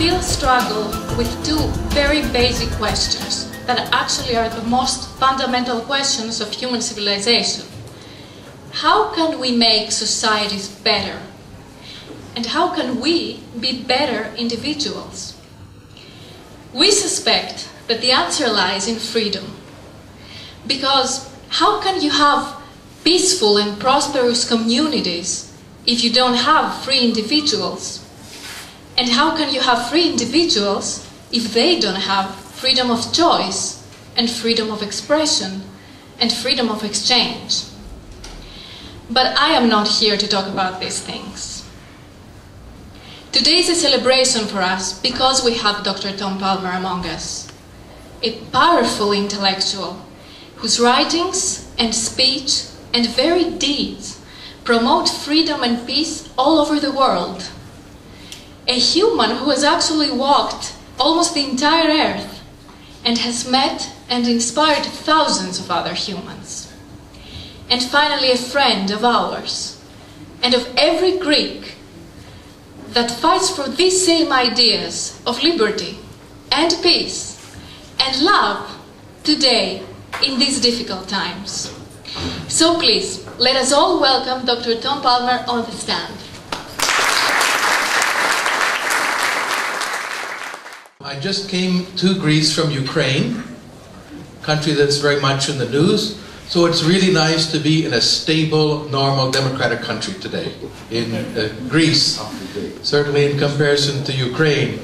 still struggle with two very basic questions that actually are the most fundamental questions of human civilization. How can we make societies better? And how can we be better individuals? We suspect that the answer lies in freedom. Because how can you have peaceful and prosperous communities if you don't have free individuals? And how can you have free individuals if they don't have freedom of choice and freedom of expression and freedom of exchange? But I am not here to talk about these things. Today is a celebration for us because we have Dr. Tom Palmer among us, a powerful intellectual whose writings and speech and very deeds promote freedom and peace all over the world. A human who has actually walked almost the entire earth and has met and inspired thousands of other humans. And finally, a friend of ours and of every Greek that fights for these same ideas of liberty and peace and love today in these difficult times. So please, let us all welcome Dr. Tom Palmer on the stand. I just came to Greece from Ukraine, a country that's very much in the news, so it's really nice to be in a stable, normal, democratic country today, in Greece, certainly in comparison to Ukraine,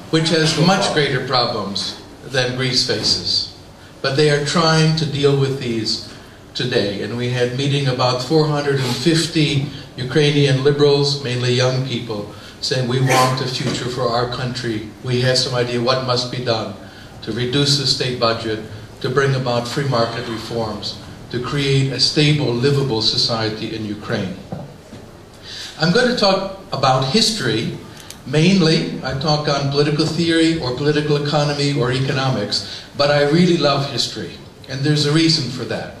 which has much greater problems than Greece faces. But they are trying to deal with these today, and we had meeting about 450 Ukrainian liberals, mainly young people, saying we want a future for our country. We have some idea what must be done to reduce the state budget, to bring about free market reforms, to create a stable, livable society in Ukraine. I'm going to talk about history. Mainly, I talk on political theory or political economy or economics, but I really love history, and there's a reason for that.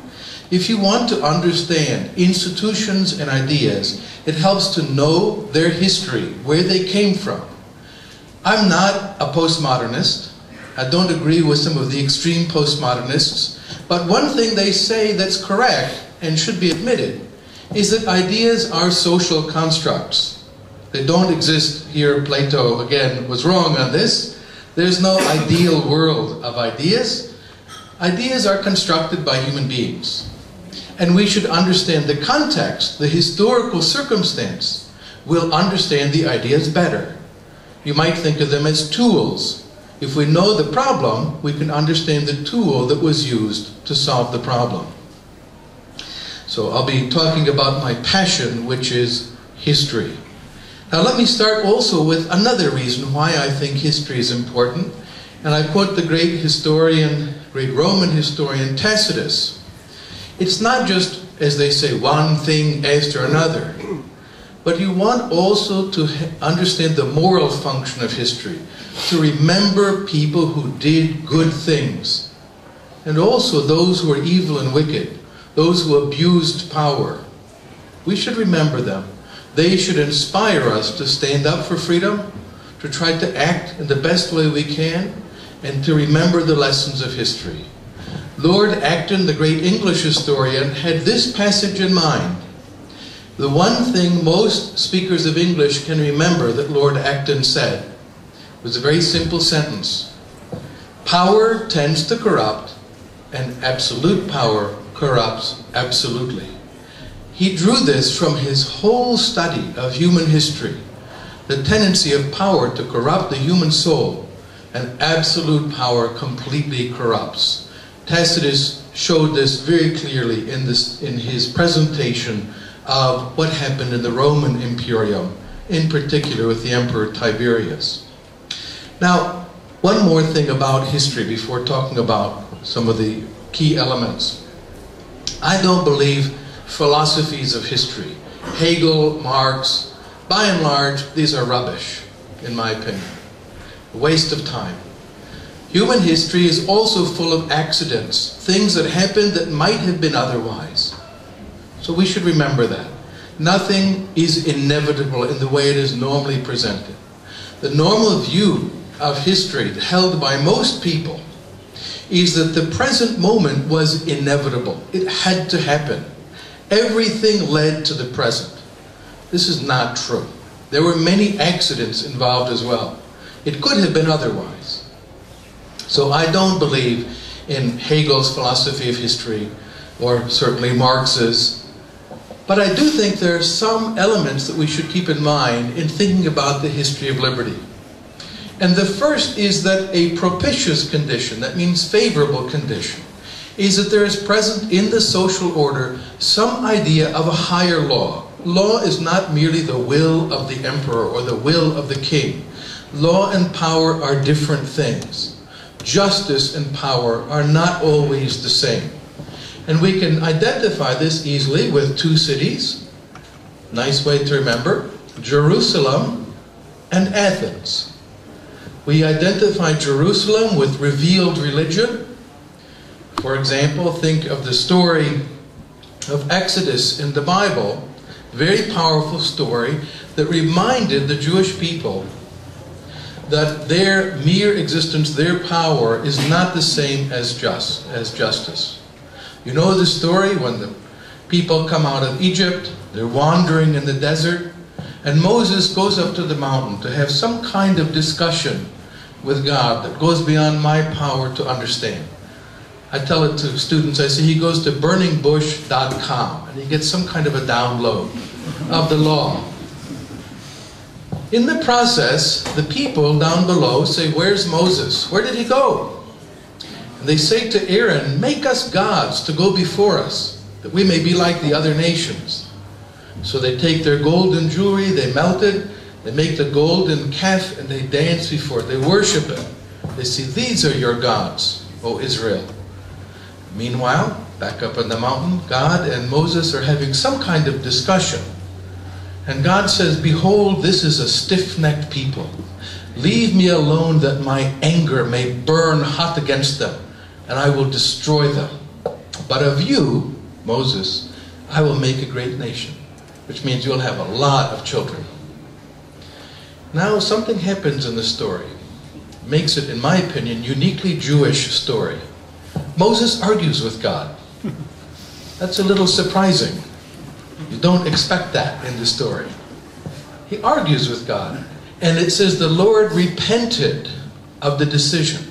If you want to understand institutions and ideas, it helps to know their history, where they came from. I'm not a postmodernist. I don't agree with some of the extreme postmodernists, but one thing they say that's correct and should be admitted is that ideas are social constructs. They don't exist here. Plato, again, was wrong on this. There's no ideal world of ideas. Ideas are constructed by human beings. And we should understand the context, the historical circumstance. We'll understand the ideas better. You might think of them as tools. If we know the problem, we can understand the tool that was used to solve the problem. So I'll be talking about my passion, which is history. Now let me start also with another reason why I think history is important. And I quote the great historian, great Roman historian Tacitus. It's not just, as they say, one thing after another, but you want also to understand the moral function of history, to remember people who did good things, and also those who are evil and wicked, those who abused power. We should remember them. They should inspire us to stand up for freedom, to try to act in the best way we can, and to remember the lessons of history. Lord Acton, the great English historian, had this passage in mind. The one thing most speakers of English can remember that Lord Acton said was a very simple sentence. Power tends to corrupt, and absolute power corrupts absolutely. He drew this from his whole study of human history, the tendency of power to corrupt the human soul, and absolute power completely corrupts. Tacitus showed this very clearly in his presentation of what happened in the Roman Imperium, in particular with the Emperor Tiberius. Now, one more thing about history before talking about some of the key elements. I don't believe philosophies of history, Hegel, Marx, by and large, these are rubbish, in my opinion. A waste of time. Human history is also full of accidents, things that happened that might have been otherwise. So we should remember that. Nothing is inevitable in the way it is normally presented. The normal view of history held by most people is that the present moment was inevitable. It had to happen. Everything led to the present. This is not true. There were many accidents involved as well. It could have been otherwise. So I don't believe in Hegel's philosophy of history, or certainly Marx's. But I do think there are some elements that we should keep in mind in thinking about the history of liberty. And the first is that a propitious condition, that means favorable condition, is that there is present in the social order some idea of a higher law. Law is not merely the will of the emperor or the will of the king. Law and power are different things. Justice and power are not always the same. And we can identify this easily with two cities. Nice way to remember: Jerusalem and Athens. We identify Jerusalem with revealed religion. For example, think of the story of Exodus in the Bible. Very powerful story that reminded the Jewish people that their mere existence, their power, is not the same as justice. You know the story when the people come out of Egypt, they're wandering in the desert, and Moses goes up to the mountain to have some kind of discussion with God that goes beyond my power to understand. I tell it to students, I say he goes to burningbush.com and he gets some kind of a download of the law. In the process, the people down below say, "Where's Moses? Where did he go?" And they say to Aaron, "Make us gods to go before us, that we may be like the other nations." So they take their golden jewelry, they melt it, they make the golden calf, and they dance before it. They worship it. They say, "These are your gods, O Israel." Meanwhile, back up on the mountain, God and Moses are having some kind of discussion. And God says, "Behold, this is a stiff-necked people. Leave me alone that my anger may burn hot against them, and I will destroy them. But of you, Moses, I will make a great nation," which means you'll have a lot of children. Now something happens in the story. Makes it, in my opinion, uniquely Jewish story. Moses argues with God. That's a little surprising. You don't expect that in the story. He argues with God. And it says the Lord repented of the decision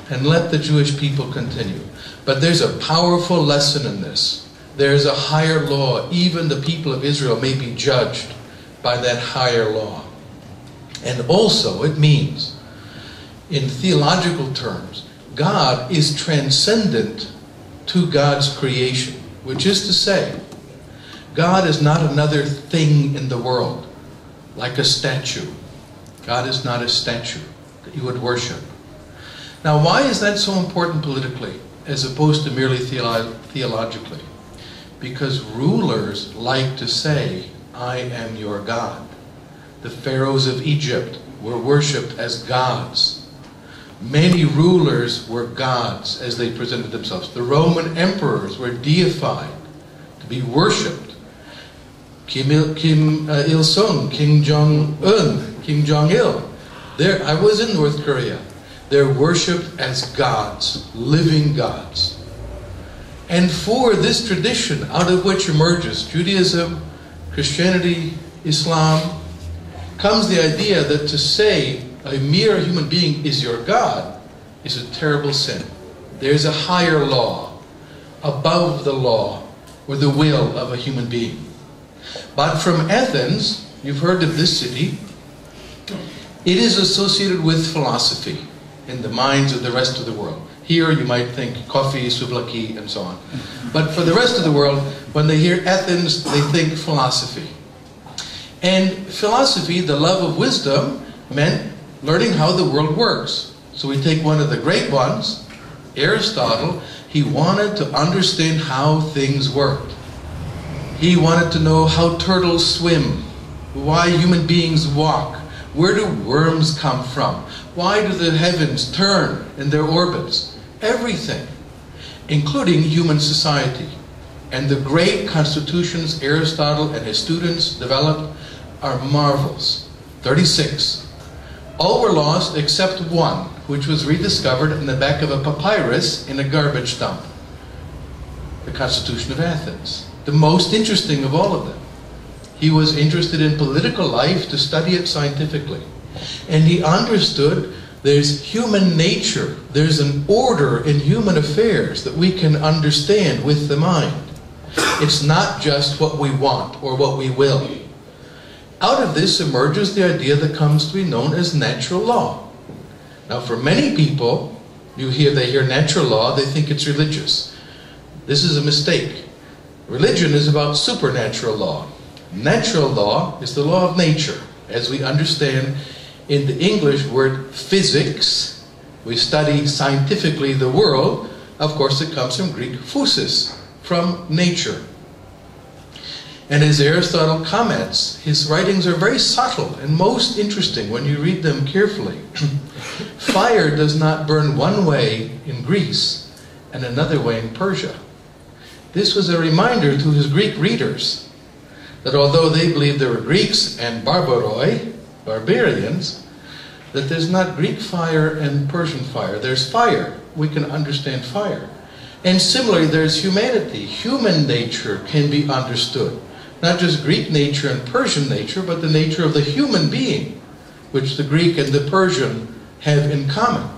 and let the Jewish people continue. But there's a powerful lesson in this. There's a higher law. Even the people of Israel may be judged by that higher law. And also it means, in theological terms, God is transcendent to God's creation, which is to say, God is not another thing in the world, like a statue. God is not a statue that you would worship. Now, why is that so important politically, as opposed to merely theologically? Because rulers like to say, "I am your God." The pharaohs of Egypt were worshipped as gods. Many rulers were gods as they presented themselves. The Roman emperors were deified to be worshipped. Kim Il-sung, Kim Jong-un, Kim Jong-il. I was in North Korea. They're worshipped as gods, living gods. And for this tradition out of which emerges Judaism, Christianity, Islam, comes the idea that to say a mere human being is your God is a terrible sin. There's a higher law above the law or the will of a human being. But from Athens, you've heard of this city, it is associated with philosophy in the minds of the rest of the world. Here you might think coffee, souvlaki, and so on. But for the rest of the world, when they hear Athens, they think philosophy. And philosophy, the love of wisdom, meant learning how the world works. So we take one of the great ones, Aristotle. He wanted to understand how things worked. He wanted to know how turtles swim, why human beings walk, where do worms come from, why do the heavens turn in their orbits, everything, including human society. And the great constitutions Aristotle and his students developed are marvels. 36. All were lost except one, which was rediscovered in the back of a papyrus in a garbage dump. The Constitution of Athens. The most interesting of all of them. He was interested in political life to study it scientifically. And he understood there's human nature, there's an order in human affairs that we can understand with the mind. It's not just what we want or what we will. Out of this emerges the idea that comes to be known as natural law. Now for many people, they hear natural law, they think it's religious. This is a mistake. Religion is about supernatural law. Natural law is the law of nature, as we understand in the English word physics. We study scientifically the world. Of course, it comes from Greek physis, from nature. And as Aristotle comments, his writings are very subtle and most interesting when you read them carefully. Fire does not burn one way in Greece and another way in Persia. This was a reminder to his Greek readers that although they believed there were Greeks and barbaroi, barbarians, that there's not Greek fire and Persian fire. There's fire. We can understand fire. And similarly, there's humanity. Human nature can be understood. Not just Greek nature and Persian nature, but the nature of the human being, which the Greek and the Persian have in common.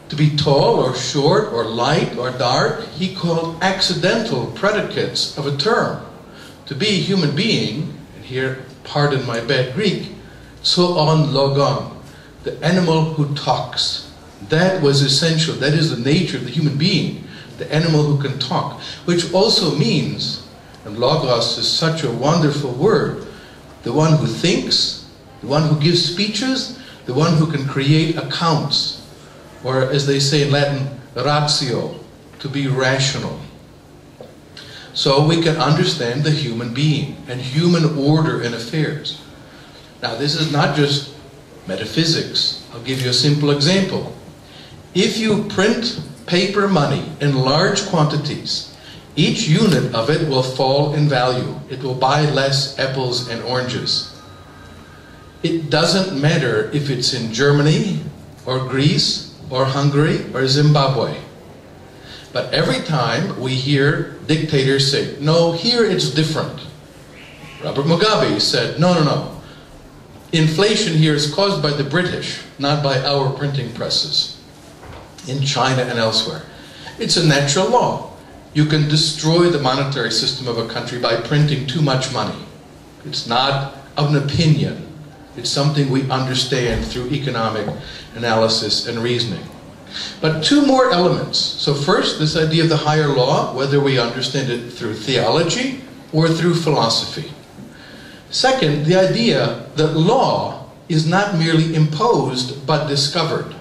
To be tall or short or light or dark, he called accidental predicates of a term. To be a human being, and here, pardon my bad Greek, zoon logon, the animal who talks. That was essential. That is the nature of the human being, the animal who can talk, which also means, and logos is such a wonderful word, the one who thinks, the one who gives speeches, the one who can create accounts, or as they say in Latin, ratio, to be rational. So we can understand the human being and human order in affairs. Now this is not just metaphysics. I'll give you a simple example. If you print paper money in large quantities, each unit of it will fall in value. It will buy less apples and oranges. It doesn't matter if it's in Germany or Greece or Hungary or Zimbabwe. But every time we hear dictators say, no, here it's different. Robert Mugabe said, no, no, no. Inflation here is caused by the British, not by our printing presses in China and elsewhere. It's a natural law. You can destroy the monetary system of a country by printing too much money. It's not an opinion. It's something we understand through economic analysis and reasoning. But two more elements. So first, this idea of the higher law, whether we understand it through theology or through philosophy. Second, the idea that law is not merely imposed but discovered.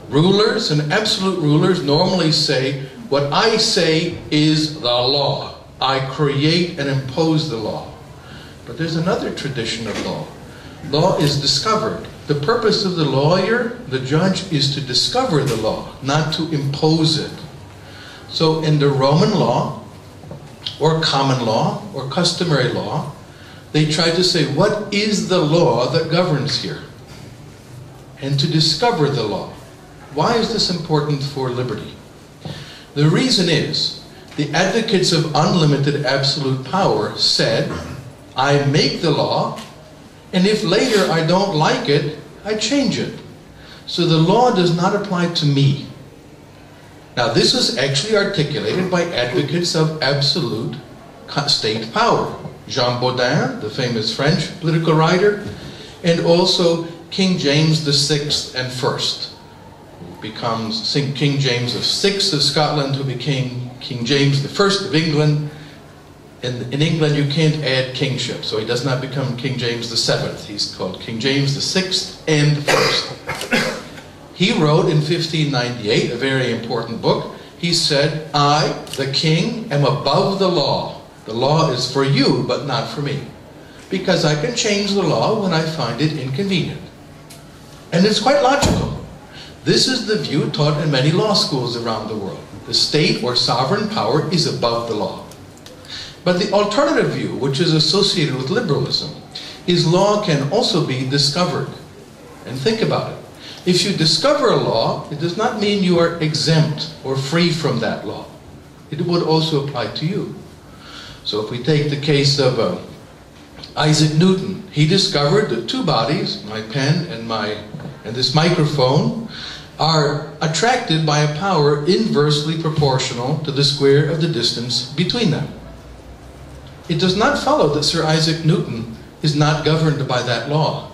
Rulers and absolute rulers normally say, what I say is the law. I create and impose the law. But there's another tradition of law. Law is discovered. The purpose of the lawyer, the judge, is to discover the law, not to impose it. So in the Roman law, or common law, or customary law, they try to say, what is the law that governs here? And to discover the law. Why is this important for liberty? The reason is, the advocates of unlimited absolute power said, I make the law, and if later I don't like it, I change it. So the law does not apply to me. Now this is actually articulated by advocates of absolute state power. Jean Baudin, the famous French political writer, and also King James VI and First, who becomes King James VI of Scotland, who became King James I of England. In England, you can't add kingship, so he does not become King James VII. He's called King James VI and First. He wrote in 1598, a very important book. He said, I, the king, am above the law. The law is for you, but not for me. Because I can change the law when I find it inconvenient. And it's quite logical. This is the view taught in many law schools around the world. The state or sovereign power is above the law. But the alternative view, which is associated with liberalism, is law can also be discovered. And think about it. If you discover a law, it does not mean you are exempt or free from that law. It would also apply to you. So if we take the case of Isaac Newton, he discovered that two bodies, my pen and this microphone, are attracted by a power inversely proportional to the square of the distance between them. It does not follow that Sir Isaac Newton is not governed by that law.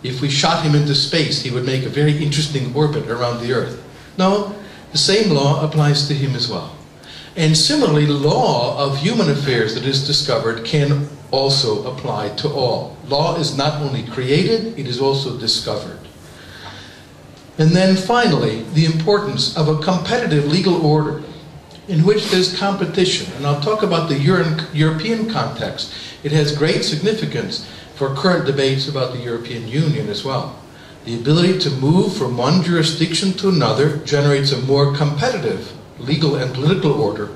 If we shot him into space, he would make a very interesting orbit around the Earth. No, the same law applies to him as well. And similarly, the law of human affairs that is discovered can also apply to all. Law is not only created, it is also discovered. And then finally, the importance of a competitive legal order in which there's competition. And I'll talk about the European context. It has great significance for current debates about the European Union as well. The ability to move from one jurisdiction to another generates a more competitive legal and political order,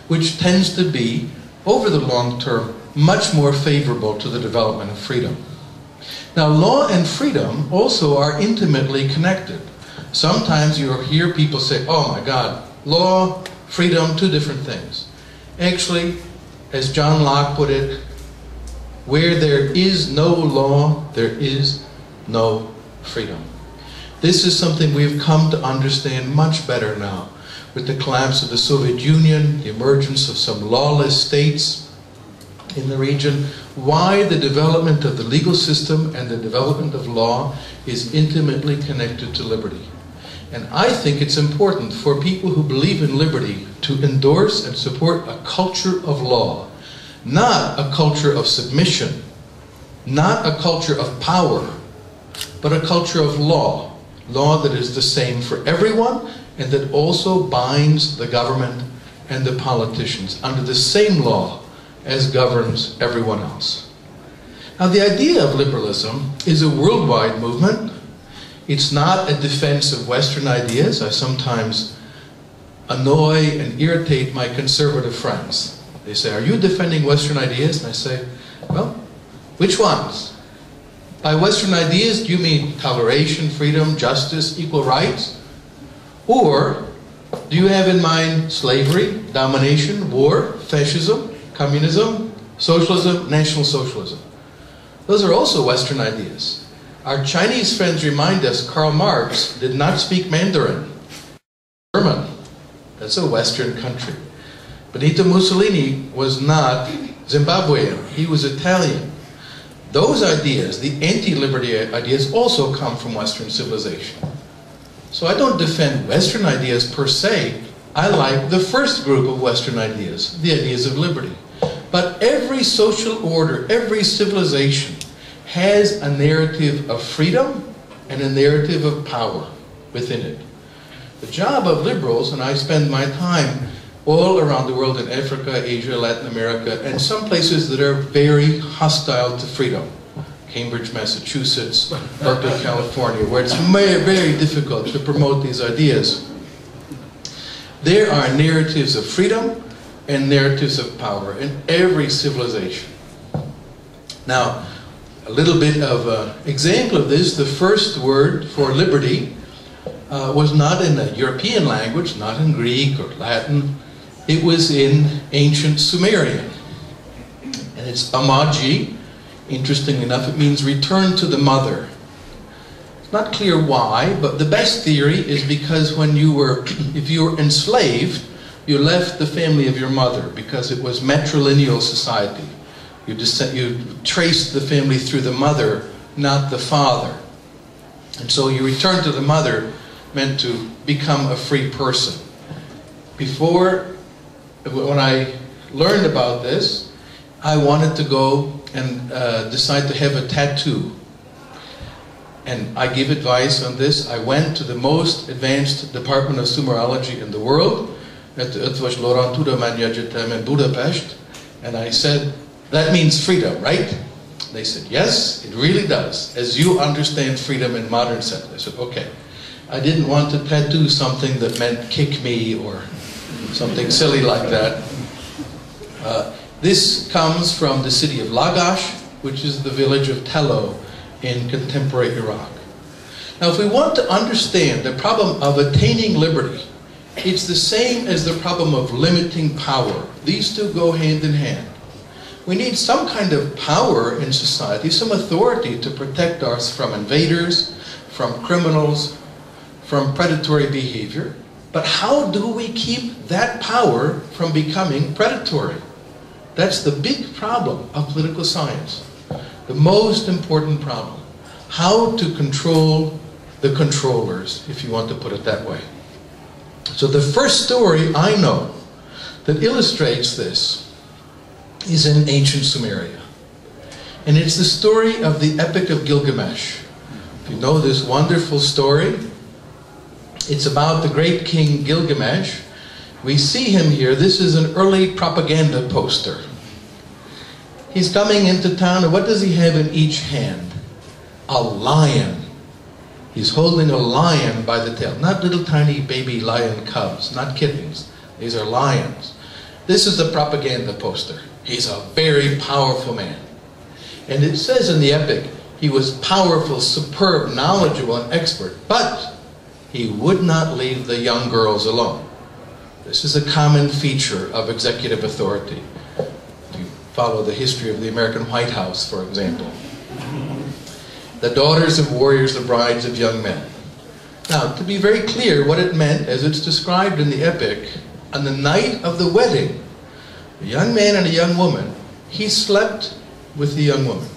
which tends to be, over the long term, much more favorable to the development of freedom. Now, law and freedom also are intimately connected. Sometimes you'll hear people say, oh my God, law, freedom, two different things. Actually, as John Locke put it, where there is no law, there is no freedom. This is something we've come to understand much better now. With the collapse of the Soviet Union, the emergence of some lawless states in the region, why the development of the legal system and the development of law is intimately connected to liberty. And I think it's important for people who believe in liberty to endorse and support a culture of law, not a culture of submission, not a culture of power, but a culture of law. Law that is the same for everyone and that also binds the government and the politicians under the same law as governs everyone else. Now, the idea of liberalism is a worldwide movement. It's not a defense of Western ideas. I sometimes annoy and irritate my conservative friends. They say, are you defending Western ideas? And I say, well, which ones? By Western ideas, do you mean toleration, freedom, justice, equal rights? Or do you have in mind slavery, domination, war, fascism, communism, socialism, national socialism? Those are also Western ideas. Our Chinese friends remind us Karl Marx did not speak Mandarin. German. That's a Western country. Benito Mussolini was not Zimbabwean. He was Italian. Those ideas, the anti-liberty ideas, also come from Western civilization. So I don't defend Western ideas per se. I like the first group of Western ideas, the ideas of liberty. But every social order, every civilization has a narrative of freedom and a narrative of power within it. The job of liberals, and I spend my time all around the world in Africa, Asia, Latin America, and some places that are very hostile to freedom. Cambridge, Massachusetts, Berkeley, California, where it's very, very difficult to promote these ideas. There are narratives of freedom and narratives of power in every civilization. Now, a little bit of an example of this, the first word for liberty was not in a European language, not in Greek or Latin. It was in ancient Sumerian. And it's amaji. Interestingly enough, it means return to the mother. It's not clear why, but the best theory is because when you were, if you were enslaved, you left the family of your mother because it was matrilineal society. You traced the family through the mother, not the father. And so you return to the mother meant to become a free person. Before, when I learned about this, I wanted to go and decide to have a tattoo. And I give advice on this. I went to the most advanced department of Sumerology in the world, at the Utvash Lorantura Manyajitem in Budapest, and I said, that means freedom, right? They said, yes, it really does, as you understand freedom in modern sense. I said, okay. I didn't want to tattoo something that meant kick me or something silly like that. This comes from the city of Lagash which is the village of Tello in contemporary Iraq. Now, if we want to understand the problem of attaining liberty, it's the same as the problem of limiting power. These two go hand in hand. We need some kind of power in society, some authority to protect us from invaders, from criminals, from predatory behavior. But how do we keep that power from becoming predatory? That's the big problem of political science. The most important problem. How to control the controllers, if you want to put it that way. So the first story I know that illustrates this is in ancient Sumeria. And it's the story of the Epic of Gilgamesh. If you know this wonderful story, it's about the great king Gilgamesh. We see him here. This is an early propaganda poster. He's coming into town, and what does he have in each hand? A lion. He's holding a lion by the tail. Not little tiny baby lion cubs, not kittens. These are lions. This is the propaganda poster. He's a very powerful man. And it says in the epic, he was powerful, superb, knowledgeable, and expert, but he would not leave the young girls alone. This is a common feature of executive authority. If you follow the history of the American White House, for example. The daughters of warriors, the brides of young men. Now, to be very clear what it meant, as it's described in the epic, on the night of the wedding, a young man and a young woman, he slept with the young woman.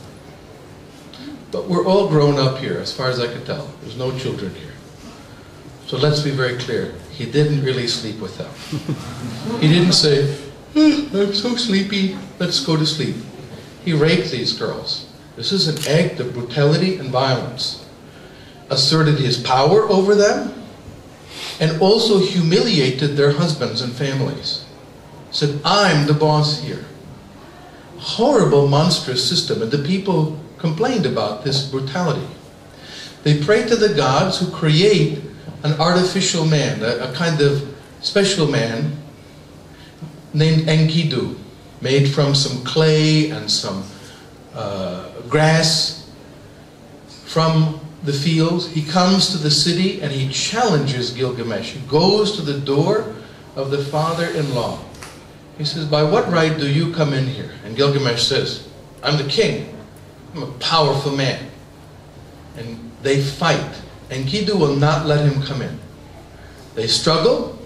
But we're all grown up here, as far as I can tell. There's no children here. So let's be very clear. He didn't really sleep with them. He didn't say, I'm so sleepy, let's go to sleep. He raped these girls. This is an act of brutality and violence. Asserted his power over them, and also humiliated their husbands and families. Said, I'm the boss here. Horrible, monstrous system, and the people complained about this brutality. They prayed to the gods who create an artificial man, a kind of special man named Enkidu, made from some clay and some grass from the fields. He comes to the city and he challenges Gilgamesh. He goes to the door of the father-in-law. He says, by what right do you come in here? And Gilgamesh says, I'm the king. I'm a powerful man. And they fight. Enkidu will not let him come in. They struggle.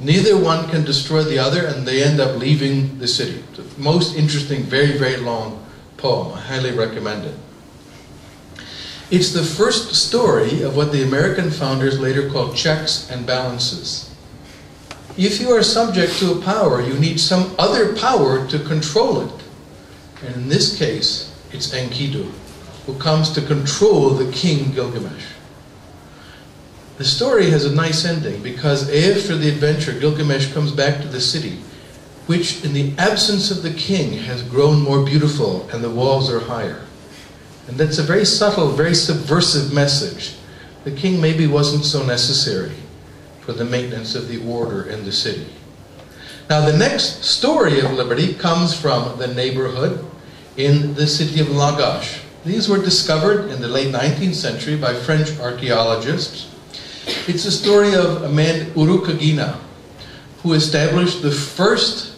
Neither one can destroy the other, and they end up leaving the city. It's the most interesting, very, very long poem. I highly recommend it. It's the first story of what the American founders later called checks and balances. If you are subject to a power, you need some other power to control it. And in this case, it's Enkidu, who comes to control the king Gilgamesh. The story has a nice ending because after the adventure, Gilgamesh comes back to the city, which in the absence of the king has grown more beautiful and the walls are higher. And that's a very subtle, very subversive message. The king maybe wasn't so necessary for the maintenance of the order in the city. Now the next story of liberty comes from the neighborhood in the city of Lagash. These were discovered in the late 19th century by French archaeologists. It's a story of a man, Urukagina, who established the first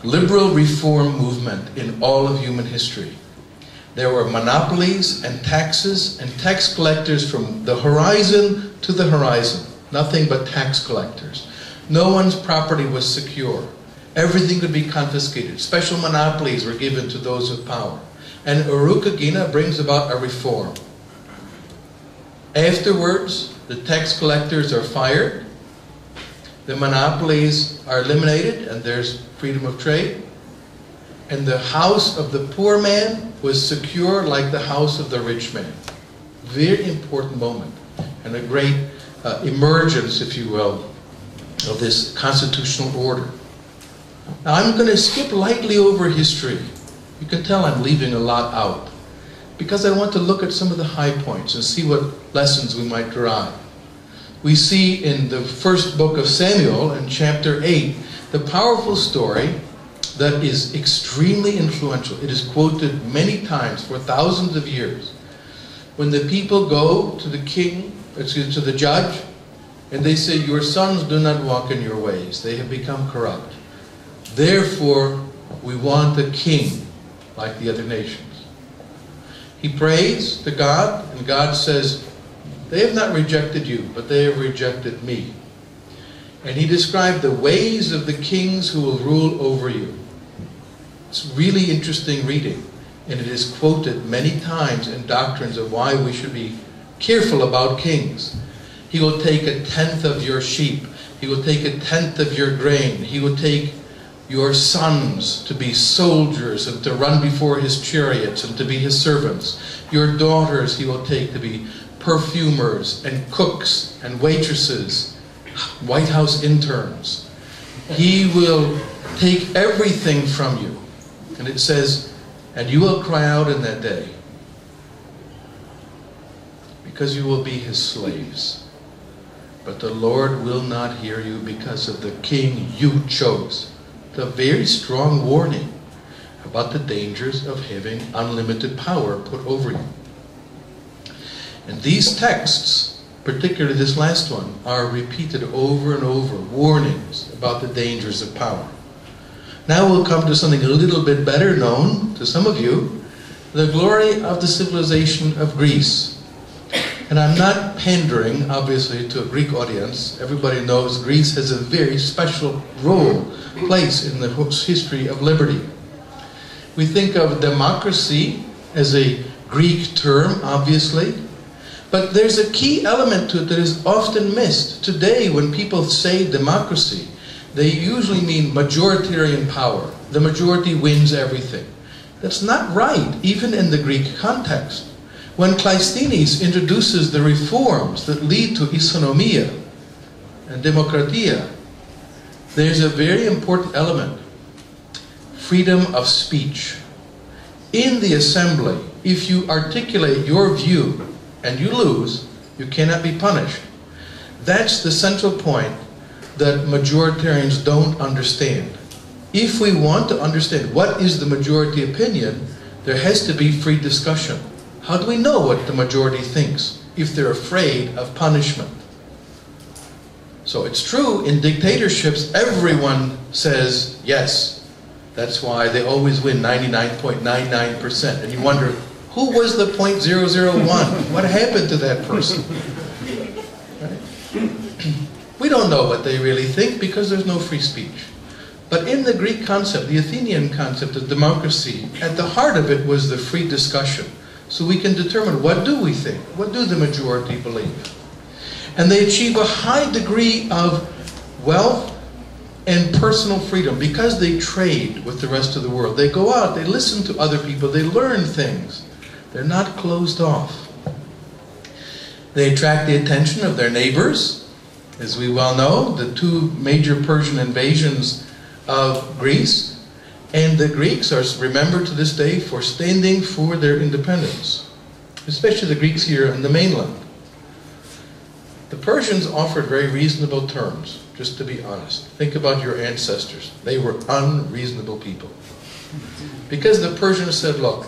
liberal reform movement in all of human history. There were monopolies and taxes and tax collectors from the horizon to the horizon. Nothing but tax collectors. No one's property was secure. Everything could be confiscated. Special monopolies were given to those with power. And Urukagina brings about a reform. Afterwards, the tax collectors are fired. The monopolies are eliminated, and there's freedom of trade. And the house of the poor man was secure like the house of the rich man. Very important moment, and a great emergence, if you will, of this constitutional order. Now, I'm going to skip lightly over history. You can tell I'm leaving a lot out, because I want to look at some of the high points and see what lessons we might derive. We see in the first book of Samuel, in chapter 8, the powerful story that is extremely influential. It is quoted many times for thousands of years. When the people go to the king, to the judge, and they say, your sons do not walk in your ways. They have become corrupt. Therefore, we want a king like the other nations. He prays to God, and God says, they have not rejected you, but they have rejected me. And he described the ways of the kings who will rule over you. It's really interesting reading, and it is quoted many times in doctrines of why we should be careful about kings. He will take 1/10 of your sheep. He will take 1/10 of your grain. He will take your sons to be soldiers and to run before his chariots and to be his servants. Your daughters he will take to be perfumers and cooks and waitresses, White House interns. He will take everything from you. And it says, and you will cry out in that day, because you will be his slaves. But the Lord will not hear you because of the king you chose. It's a very strong warning about the dangers of having unlimited power put over you. And these texts, particularly this last one, are repeated over and over, warnings about the dangers of power. Now we'll come to something a little bit better known to some of you, the glory of the civilization of Greece. And I'm not pandering, obviously, to a Greek audience. Everybody knows Greece has a very special role, place in the history of liberty. We think of democracy as a Greek term, obviously. But there's a key element to it that is often missed. Today, when people say democracy, they usually mean majoritarian power. The majority wins everything. That's not right, even in the Greek context. When Cleisthenes introduces the reforms that lead to isonomia and demokratia, there's a very important element: freedom of speech. In the assembly, if you articulate your view and you lose, you cannot be punished. That's the central point that majoritarians don't understand. If we want to understand what is the majority opinion, there has to be free discussion. How do we know what the majority thinks if they're afraid of punishment? So it's true, in dictatorships, everyone says yes. That's why they always win 99.99%. And you wonder, who was the 0.001? What happened to that person? Right? We don't know what they really think because there's no free speech. But in the Greek concept, the Athenian concept of democracy, at the heart of it was the free discussion. So we can determine, what do we think? What do the majority believe? And they achieve a high degree of wealth and personal freedom because they trade with the rest of the world. They go out, they listen to other people, they learn things. They're not closed off. They attract the attention of their neighbors. As we well know, the two major Persian invasions of Greece, and the Greeks are remembered to this day for standing for their independence, especially the Greeks here in the mainland. The Persians offered very reasonable terms, just to be honest. Think about your ancestors. They were unreasonable people. Because the Persians said, look,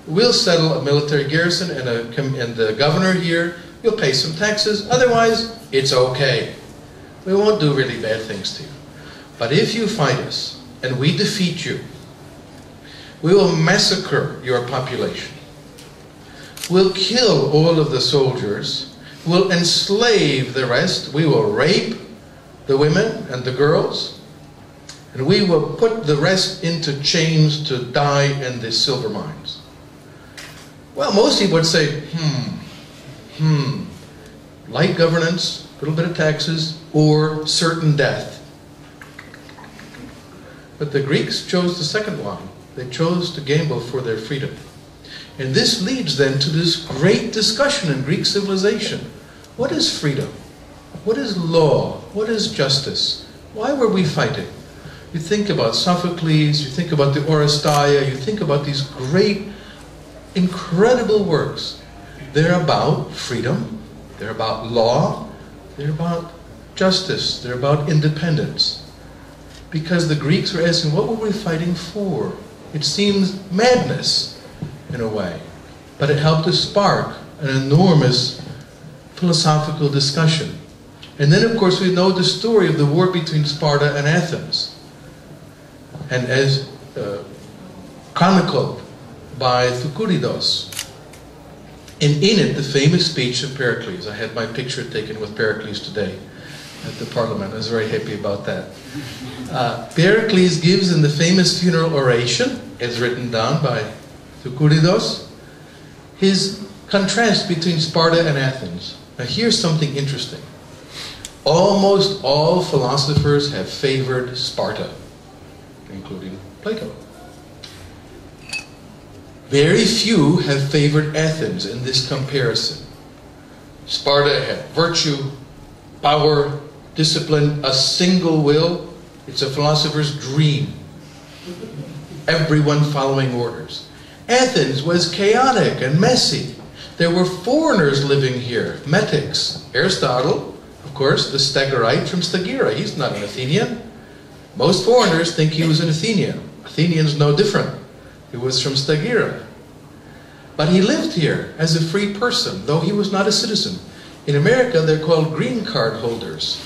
we'll settle a military garrison and the governor here, you'll pay some taxes, otherwise it's okay. We won't do really bad things to you. But if you fight us and we defeat you, we will massacre your population. We'll kill all of the soldiers. We'll enslave the rest. We will rape the women and the girls. And we will put the rest into chains to die in the silver mines. Well, most people would say, light governance, a little bit of taxes, or certain death. But the Greeks chose the second one. They chose to gamble for their freedom. And this leads then to this great discussion in Greek civilization. What is freedom? What is law? What is justice? Why were we fighting? You think about Sophocles, you think about the Oresteia, you think about these great, incredible works. They're about freedom, they're about law, they're about justice, they're about independence. because the Greeks were asking, what were we fighting for? It seems madness, in a way. But it helped to spark an enormous philosophical discussion. And then, of course, we know the story of the war between Sparta and Athens. And as chronicled by Thukydides, and in it, the famous speech of Pericles. I had my picture taken with Pericles today at the Parliament. I was very happy about that. Pericles gives in the famous funeral oration, as written down by Thucydides, his contrast between Sparta and Athens. Now here's something interesting. Almost all philosophers have favored Sparta, including Plato. Very few have favored Athens in this comparison. Sparta had virtue, power, discipline, a single will. It's a philosopher's dream. Everyone following orders. Athens was chaotic and messy. There were foreigners living here, metics. Aristotle, of course, the Stagirite from Stagira. He's not an Athenian. Most foreigners think he was an Athenian. Athenians no different. He was from Stagira. But he lived here as a free person, though he was not a citizen. In America, they're called green card holders.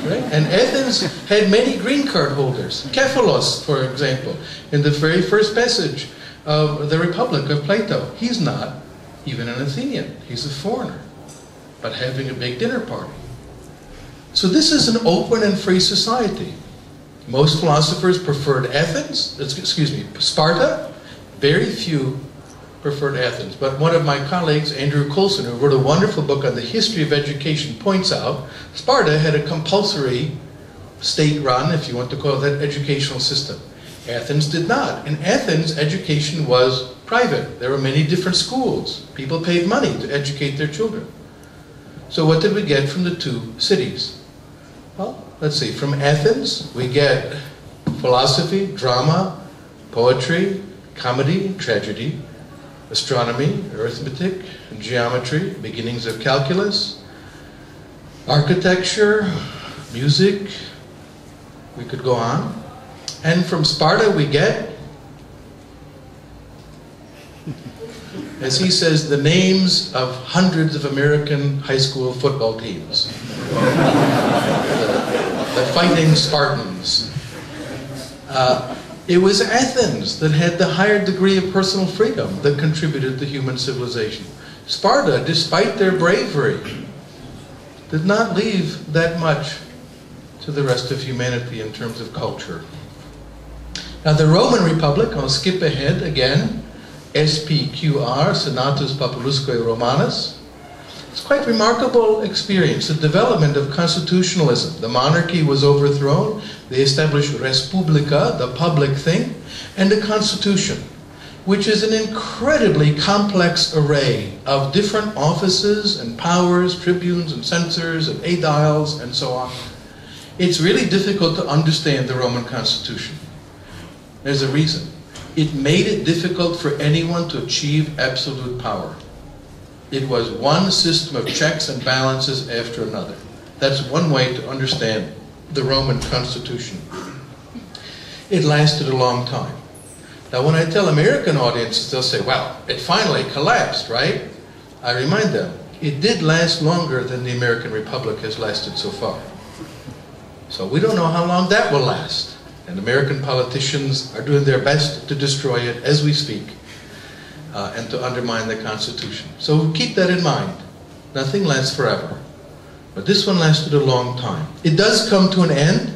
Right? And Athens had many green card holders. Kephalos, for example, in the very first passage of the Republic of Plato. He's not even an Athenian. He's a foreigner, but having a big dinner party. So this is an open and free society. Most philosophers preferred Sparta. Very few preferred Athens. But one of my colleagues, Andrew Coulson, who wrote a wonderful book on the history of education, points out Sparta had a compulsory state-run, if you want to call it that, educational system. Athens did not. In Athens, education was private. There were many different schools. People paid money to educate their children. So what did we get from the two cities? Well, let's see. From Athens, we get philosophy, drama, poetry, comedy, tragedy, astronomy, arithmetic, geometry, beginnings of calculus, architecture, music. We could go on. And from Sparta we get, as he says, the names of hundreds of American high school football teams. The Fighting Spartans. It was Athens that had the higher degree of personal freedom that contributed to human civilization. Sparta, despite their bravery, did not leave that much to the rest of humanity in terms of culture. Now the Roman Republic, I'll skip ahead again, SPQR, Senatus Populusque Romanus. It's quite a remarkable experience, the development of constitutionalism. The monarchy was overthrown, they established res publica, the public thing, and the constitution, which is an incredibly complex array of different offices and powers, tribunes and censors and aediles and so on. It's really difficult to understand the Roman constitution. There's a reason. It made it difficult for anyone to achieve absolute power. It was one system of checks and balances after another. That's one way to understand the Roman constitution. It lasted a long time. Now when I tell American audiences, they'll say, well, it finally collapsed, right? I remind them, it did last longer than the American Republic has lasted so far. So we don't know how long that will last. And American politicians are doing their best to destroy it as we speak. And to undermine the Constitution. So keep that in mind. Nothing lasts forever. But this one lasted a long time. It does come to an end,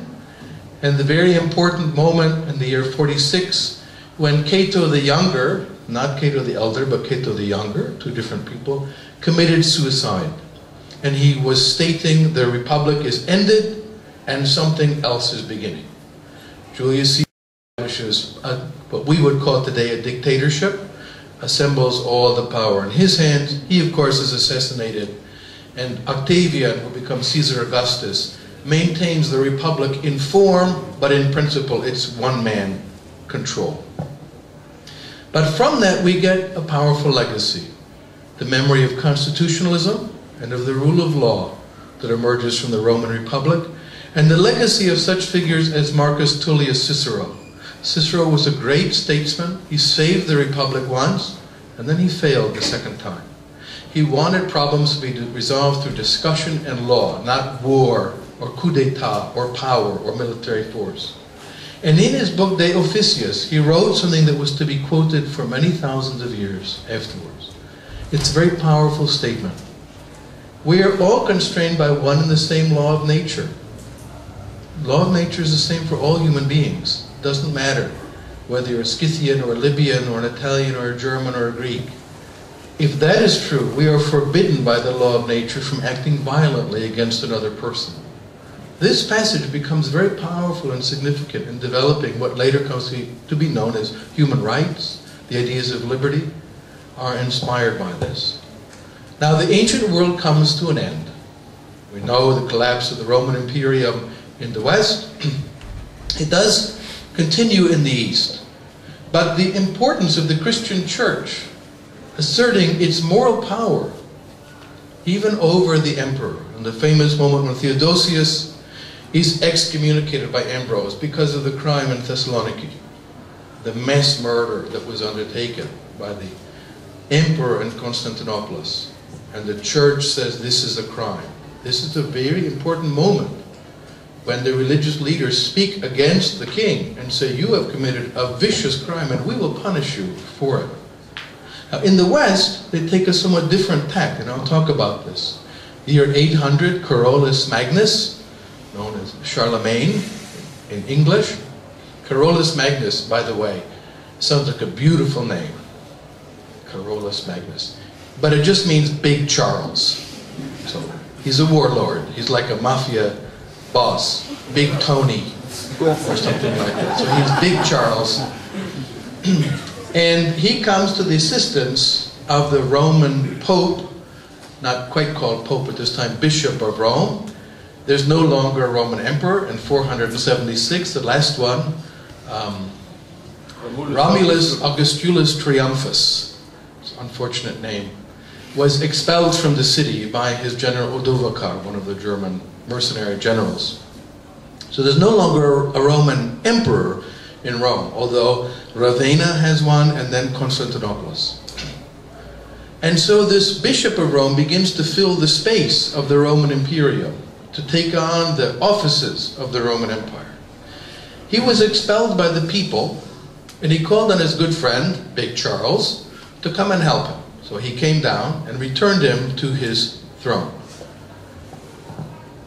and the very important moment in the year 46, when Cato the Younger, not Cato the Elder, but Cato the Younger, two different people, committed suicide. And he was stating the Republic is ended, and something else is beginning. Julius Caesar establishes what we would call today a dictatorship, assembles all the power in his hands. He, of course, is assassinated. And Octavian, who becomes Caesar Augustus, maintains the Republic in form, but in principle, it's one-man control. But from that, we get a powerful legacy. The memory of constitutionalism and of the rule of law that emerges from the Roman Republic. and the legacy of such figures as Marcus Tullius Cicero. Cicero was a great statesman. He saved the Republic once, and then he failed the second time. He wanted problems to be resolved through discussion and law, not war or coup d'etat or power or military force. And in his book De Officiis, he wrote something that was to be quoted for many thousands of years afterwards. It's a very powerful statement. We are all constrained by one and the same law of nature. Law of nature is the same for all human beings. It doesn't matter whether you're a Scythian or a Libyan or an Italian or a German or a Greek. If that is true, we are forbidden by the law of nature from acting violently against another person. This passage becomes very powerful and significant in developing what later comes to be known as human rights. The ideas of liberty are inspired by this. Now, the ancient world comes to an end. We know the collapse of the Roman Imperium in the West. It does continue in the East. But the importance of the Christian church asserting its moral power even over the emperor. And the famous moment when Theodosius is excommunicated by Ambrose because of the crime in Thessaloniki, the mass murder that was undertaken by the emperor in Constantinople. And the church says this is a crime. This is a very important moment when the religious leaders speak against the king and say, you have committed a vicious crime and we will punish you for it. Now, in the West, they take a somewhat different tack, and I'll talk about this. Year 800, Carolus Magnus, known as Charlemagne in English. Carolus Magnus, by the way, sounds like a beautiful name. Carolus Magnus. But it just means Big Charles. So he's a warlord. He's like a mafia boss. Big Tony or something like that. So he's Big Charles. And he comes to the assistance of the Roman Pope, not quite called Pope at this time, Bishop of Rome. There's no longer a Roman Emperor. In 476, the last one, Romulus Augustulus Triumphus, it's an unfortunate name, was expelled from the city by his general Odovacar, one of the German mercenary generals. So there's no longer a Roman emperor in Rome, although Ravenna has one and then Constantinople. And so this Bishop of Rome begins to fill the space of the Roman Imperium, to take on the offices of the Roman Empire. He was expelled by the people, and he called on his good friend, Big Charles, to come and help him. So he came down and returned him to his throne.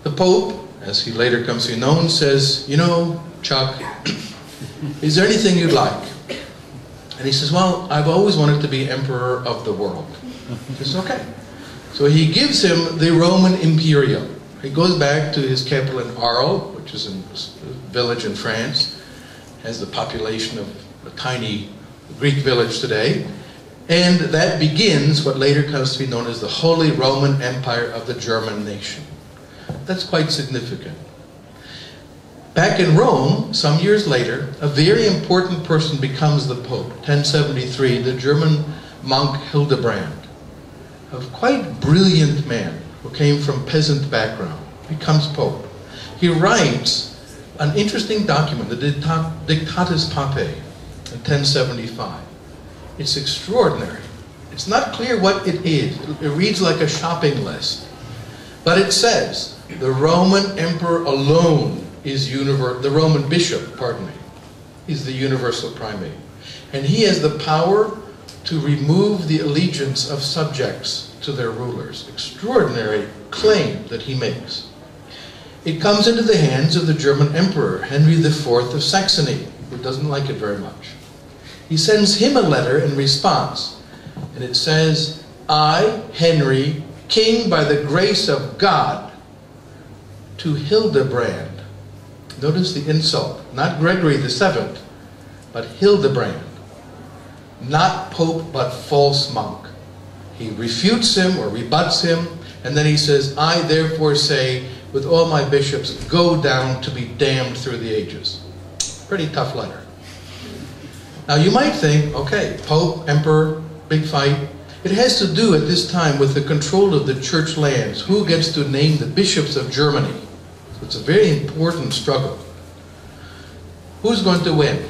The Pope, as he later comes to be known, says, you know, Chuck, is there anything you'd like? And he says, well, I've always wanted to be emperor of the world. He says, okay. So he gives him the Roman Imperium. He goes back to his capital in Arles, which is a village in France, has the population of a tiny Greek village today. And that begins what later comes to be known as the Holy Roman Empire of the German nation. That's quite significant. Back in Rome, some years later, a very important person becomes the Pope. 1073, the German monk Hildebrand, a quite brilliant man who came from peasant background, becomes Pope. He writes an interesting document, the Dictatus Papae, in 1075. It's extraordinary. It's not clear what it is. It reads like a shopping list. But it says, the Roman emperor alone is the Roman bishop, pardon me, is the universal primate. And he has the power to remove the allegiance of subjects to their rulers. Extraordinary claim that he makes. It comes into the hands of the German emperor, Henry IV of Saxony, who doesn't like it very much. He sends him a letter in response, and it says, I, Henry, king by the grace of God, to Hildebrand. Notice the insult, not Gregory VII, but Hildebrand. Not Pope, but false monk. He refutes him or rebuts him, and then he says, I therefore say, with all my bishops, go down to be damned through the ages. Pretty tough letter. Now you might think, okay, Pope, Emperor, big fight. It has to do at this time with the control of the church lands. Who gets to name the bishops of Germany? So it's a very important struggle. Who's going to win?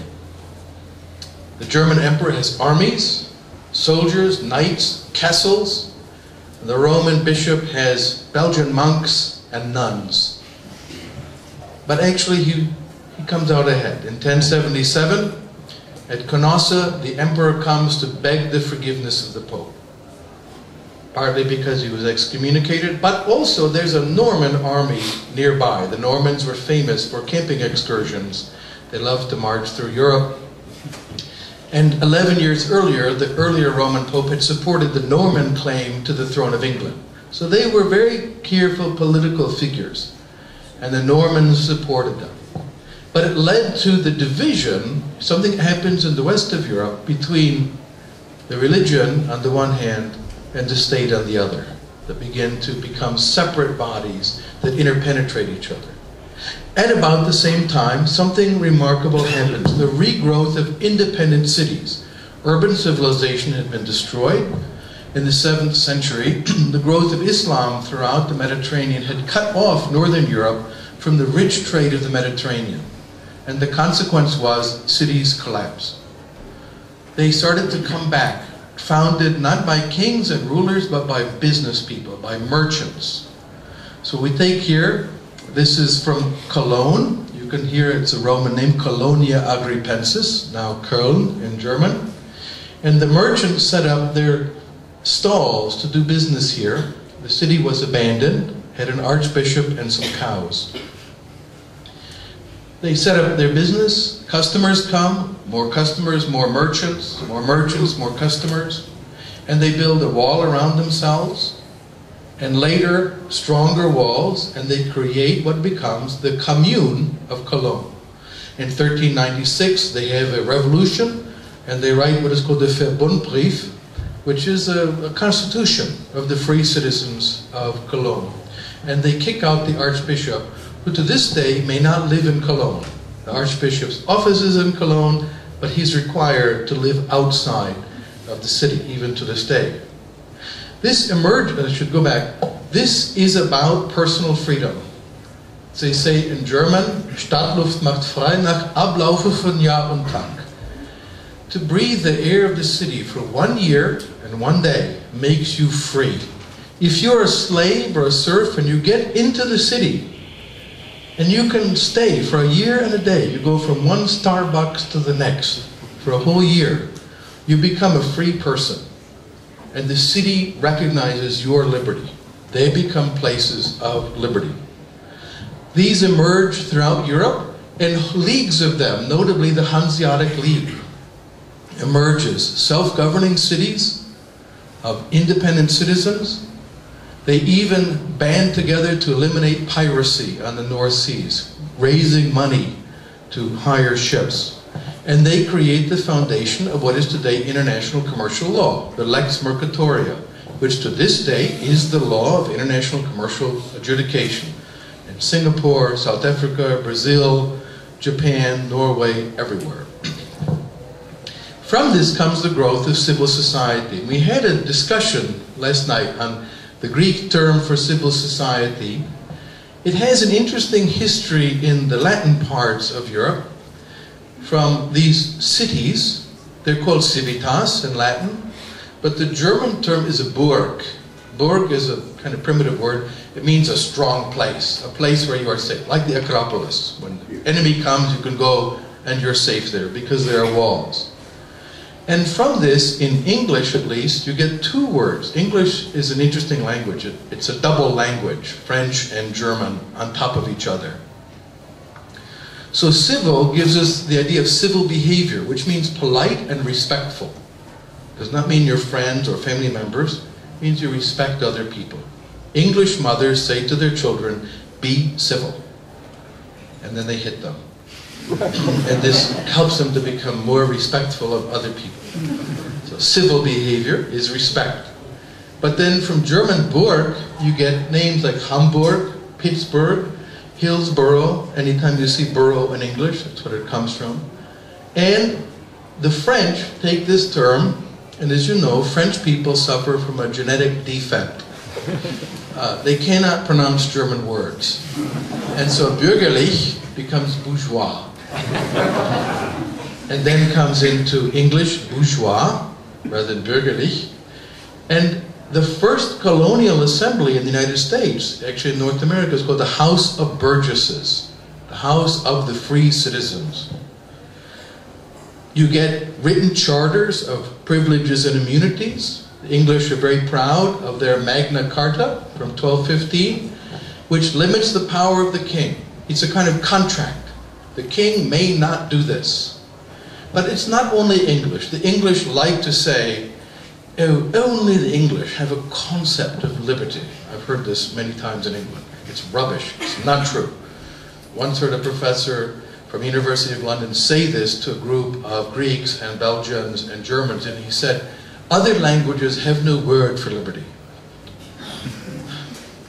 The German emperor has armies, soldiers, knights, castles. The Roman bishop has Belgian monks and nuns. But actually he comes out ahead. In 1077, at Canossa, the emperor comes to beg the forgiveness of the Pope. Partly because he was excommunicated, but also there's a Norman army nearby. The Normans were famous for camping excursions. They loved to march through Europe. And 11 years earlier, the earlier Roman Pope had supported the Norman claim to the throne of England. So they were very careful political figures, and the Normans supported them. But it led to the division. Something happens in the west of Europe between the religion on the one hand and the state on the other, that begin to become separate bodies that interpenetrate each other. At about the same time, something remarkable happens, the regrowth of independent cities. Urban civilization had been destroyed. In the 7th century, the growth of Islam throughout the Mediterranean had cut off Northern Europe from the rich trade of the Mediterranean. And the consequence was cities collapsed. They started to come back, founded not by kings and rulers, but by business people, by merchants. So we take here, this is from Cologne. You can hear it's a Roman name, Colonia Agripensis, now Köln in German. And the merchants set up their stalls to do business here. The city was abandoned, had an archbishop and some cows. They set up their business, customers come, more merchants, more customers, and they build a wall around themselves, and later stronger walls, and they create what becomes the Commune of Cologne. In 1396 they have a revolution, and they write what is called the Verbundbrief, which is a constitution of the free citizens of Cologne. And they kick out the archbishop, who to this day may not live in Cologne. The archbishop's office is in Cologne, but he's required to live outside of the city, even to this day. This emerged, I should go back, this is about personal freedom. They say in German, Stadtluft macht frei nach Ablaufe von Jahr und Tag. To breathe the air of the city for 1 year and 1 day makes you free. If you're a slave or a serf and you get into the city, and you can stay for a year and a day, you go from one Starbucks to the next for a whole year, you become a free person. And the city recognizes your liberty. They become places of liberty. These emerge throughout Europe, and leagues of them, notably the Hanseatic League, emerges. Self-governing cities of independent citizens. They even band together to eliminate piracy on the North Seas, raising money to hire ships. And they create the foundation of what is today international commercial law, the Lex Mercatoria, which to this day is the law of international commercial adjudication. In Singapore, South Africa, Brazil, Japan, Norway, everywhere. From this comes the growth of civil society. We had a discussion last night on the Greek term for civil society. It has an interesting history in the Latin parts of Europe. From these cities, they're called civitas in Latin, but the German term is a Burg. Burg is a kind of primitive word. It means a strong place, a place where you are safe, like the Acropolis. When the enemy comes, you can go and you're safe there because there are walls. And from this, in English at least, you get two words. English is an interesting language. It's a double language, French and German on top of each other. So civil gives us the idea of civil behavior, which means polite and respectful. Does not mean your friends or family members. It means you respect other people. English mothers say to their children, be civil. And then they hit them. And this helps them to become more respectful of other people. So civil behavior is respect. But then from German Burg, you get names like Hamburg, Pittsburgh, Hillsborough. Anytime you see borough in English, that's what it comes from. And the French take this term, and as you know, French people suffer from a genetic defect. they cannot pronounce German words. And so bürgerlich becomes bourgeois. And then comes into English, bourgeois, rather than bürgerlich. And the first colonial assembly in the United States, actually in North America, is called the House of Burgesses, the House of the Free Citizens. You get written charters of privileges and immunities. The English are very proud of their Magna Carta from 1215, which limits the power of the king. It's a kind of contract. The king may not do this. But it's not only English. The English like to say, oh, only the English have a concept of liberty. I've heard this many times in England. It's rubbish. It's not true. Once heard a professor from University of London say this to a group of Greeks and Belgians and Germans, and he said, other languages have no word for liberty.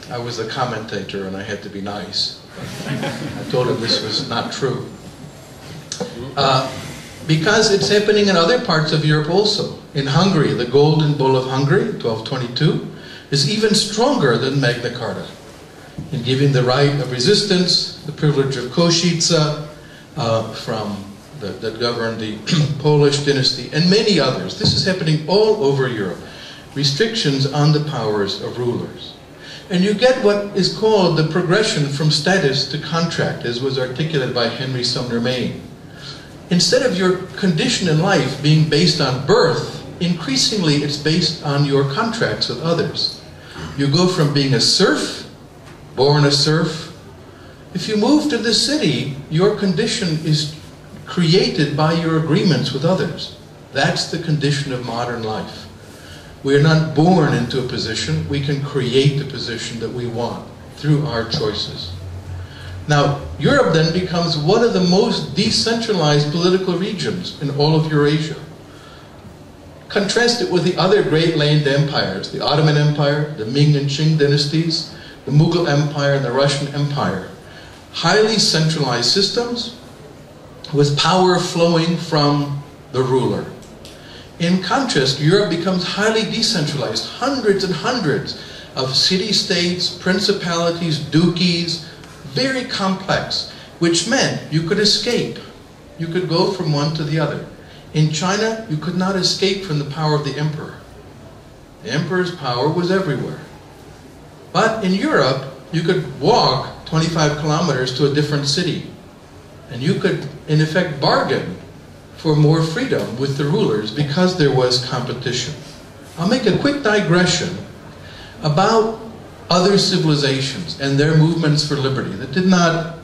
I was the commentator and I had to be nice. I told him this was not true. Because it's happening in other parts of Europe also. In Hungary, the Golden Bull of Hungary, 1222, is even stronger than Magna Carta in giving the right of resistance, the privilege of Košice, that governed the Polish dynasty, and many others. This is happening all over Europe. Restrictions on the powers of rulers. And you get what is called the progression from status to contract, as was articulated by Henry Sumner Maine. Instead of your condition in life being based on birth, increasingly it's based on your contracts with others. You go from being a serf, born a serf. If you move to the city, your condition is created by your agreements with others. That's the condition of modern life. We are not born into a position. We can create the position that we want through our choices. Now, Europe then becomes one of the most decentralized political regions in all of Eurasia. Contrast it with the other great land empires, the Ottoman Empire, the Ming and Qing dynasties, the Mughal Empire, and the Russian Empire. Highly centralized systems with power flowing from the ruler. In contrast, Europe becomes highly decentralized. Hundreds and hundreds of city-states, principalities, duchies, very complex, which meant you could escape. You could go from one to the other. In China, you could not escape from the power of the emperor. The emperor's power was everywhere. But in Europe, you could walk 25 kilometers to a different city. And you could, in effect, bargain for more freedom with the rulers because there was competition. I'll make a quick digression about other civilizations and their movements for liberty that did not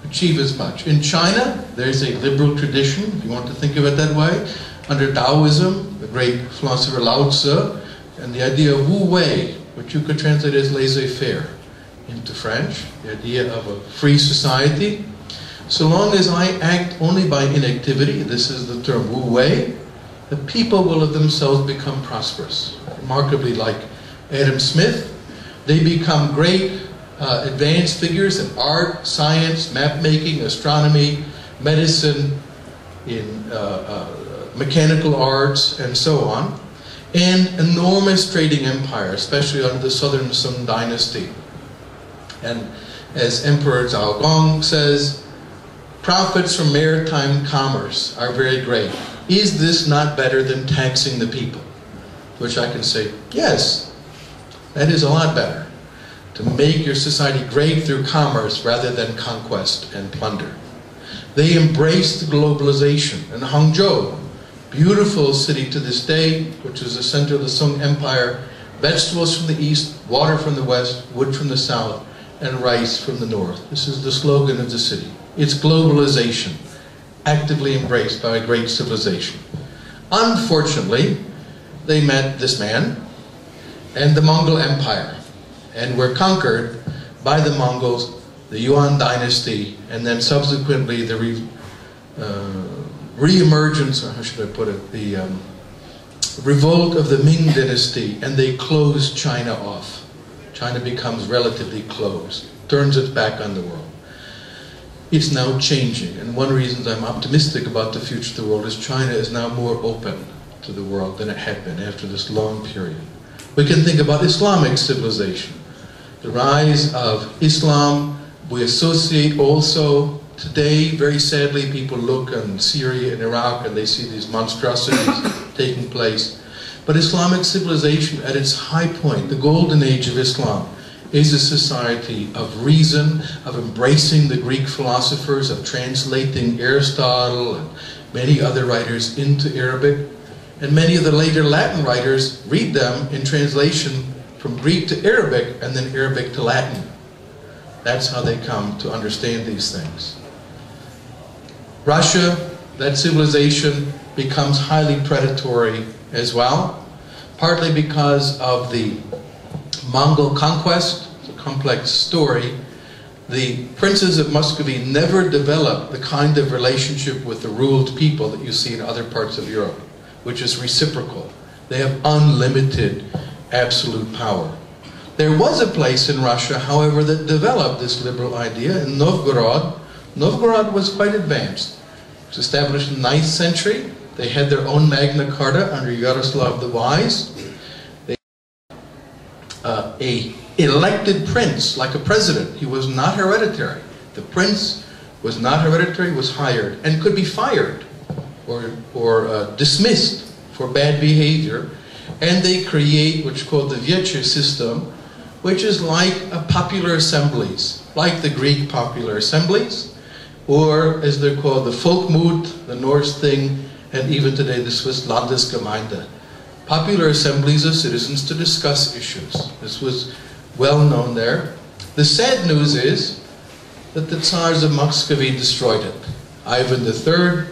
achieve as much. In China, there's a liberal tradition, if you want to think of it that way, under Taoism, the great philosopher Lao Tzu, and the idea of Wu Wei, which you could translate as laissez-faire into French, the idea of a free society. So long as I act only by inactivity, this is the term Wu Wei, the people will of themselves become prosperous. Remarkably like Adam Smith, they become great advanced figures in art, science, map-making, astronomy, medicine, in mechanical arts, and so on. And enormous trading empire, especially under the Southern Sung dynasty. And as Emperor Zhao Gong says, profits from maritime commerce are very great. Is this not better than taxing the people? To which I can say, yes, that is a lot better. To make your society great through commerce rather than conquest and plunder. They embraced globalization. And Hangzhou, beautiful city to this day, which is the center of the Sung Empire, vegetables from the east, water from the west, wood from the south, and rice from the north. This is the slogan of the city. It's globalization, actively embraced by a great civilization. Unfortunately, they met this man and the Mongol Empire, and were conquered by the Mongols, the Yuan dynasty, and then subsequently the re-emergence, or how should I put it, the revolt of the Ming dynasty, and they closed China off. China becomes relatively closed, turns its back on the world. It's now changing, and one of the reasons I'm optimistic about the future of the world is China is now more open to the world than it had been after this long period. We can think about Islamic civilization. the rise of Islam. We associate also today, very sadly, people look in Syria and Iraq and they see these monstrosities taking place. But Islamic civilization at its high point, the golden age of Islam, is a society of reason, of embracing the Greek philosophers, of translating Aristotle and many other writers into Arabic. And many of the later Latin writers read them in translation from Greek to Arabic and then Arabic to Latin. That's how they come to understand these things. Russia, that civilization, becomes highly predatory as well, partly because of the Mongol conquest. It's a complex story. The princes of Muscovy never developed the kind of relationship with the ruled people that you see in other parts of Europe, which is reciprocal. They have unlimited absolute power. There was a place in Russia, however, that developed this liberal idea in Novgorod. Novgorod was quite advanced. It was established in the 9th century. They had their own Magna Carta under Yaroslav the Wise. They had a elected prince, like a president. He was not hereditary. The prince was not hereditary, was hired, and could be fired or dismissed for bad behavior. And they create what's called the Vieche system, which is like popular assemblies, like the Greek popular assemblies, or as they're called, the Volkmut, the Norse thing, and even today the Swiss Landesgemeinde. Popular assemblies of citizens to discuss issues. This was well known there. The sad news is that the Tsars of Muscovy destroyed it. Ivan III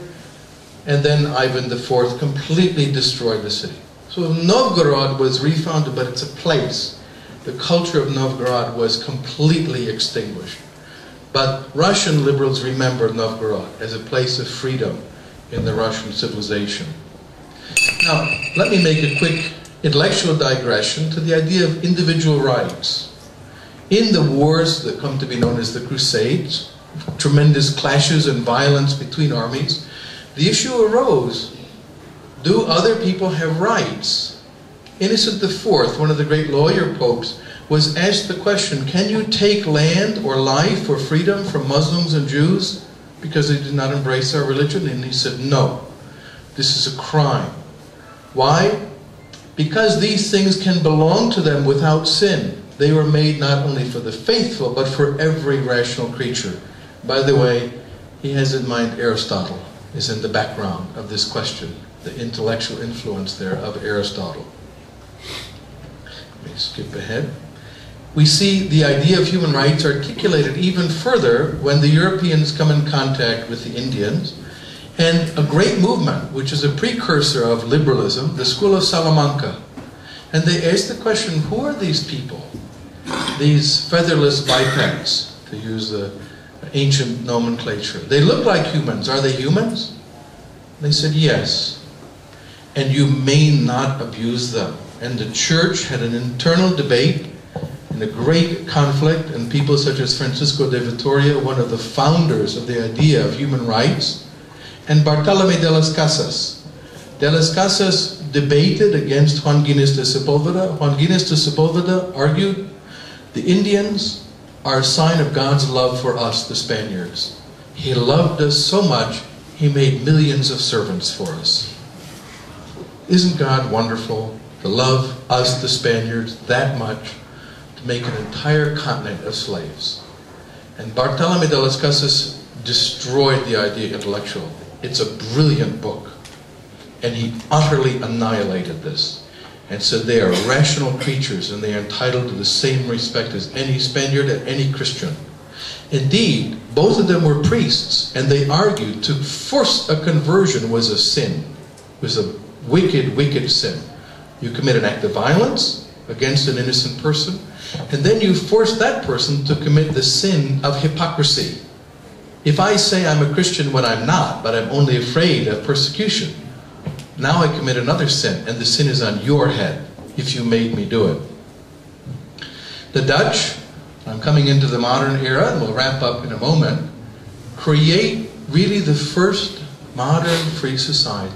and then Ivan IV completely destroyed the city. So Novgorod was refounded, but it's a place. The culture of Novgorod was completely extinguished. But Russian liberals remember Novgorod as a place of freedom in the Russian civilization. Now, let me make a quick intellectual digression to the idea of individual rights. In the wars that come to be known as the Crusades, tremendous clashes and violence between armies, the issue arose, do other people have rights? Innocent IV, one of the great lawyer popes, was asked the question, can you take land or life or freedom from Muslims and Jews because they did not embrace our religion? And he said, no, this is a crime. Why? Because these things can belong to them without sin. They were made not only for the faithful, but for every rational creature. By the way, he has in mind Aristotle is in the background of this question, the intellectual influence there of Aristotle. Let me skip ahead. We see the idea of human rights articulated even further when the Europeans come in contact with the Indians, and a great movement, which is a precursor of liberalism, the School of Salamanca. And they ask the question, who are these people? These featherless bipeds, to use the ancient nomenclature. They look like humans. Are they humans? They said, yes. And you may not abuse them. And the church had an internal debate and a great conflict, and people such as Francisco de Vitoria, one of the founders of the idea of human rights, and Bartolomé de las Casas. De las Casas debated against Juan Ginés de Sepúlveda. Juan Ginés de Sepúlveda argued, the Indians are a sign of God's love for us, the Spaniards. He loved us so much, he made millions of servants for us. Isn't God wonderful to love us, the Spaniards, that much, to make an entire continent of slaves? And Bartolomé de las Casas destroyed the idea intellectually. It's a brilliant book. And he utterly annihilated this and said they are rational creatures and they are entitled to the same respect as any Spaniard and any Christian. Indeed, both of them were priests, and they argued to force a conversion was a sin. It was a wicked, wicked sin. You commit an act of violence against an innocent person, and then you force that person to commit the sin of hypocrisy. If I say I'm a Christian when I'm not, but I'm only afraid of persecution, now I commit another sin, and the sin is on your head if you made me do it. The Dutch, I'm coming into the modern era, and we'll wrap up in a moment, create really the first modern free society.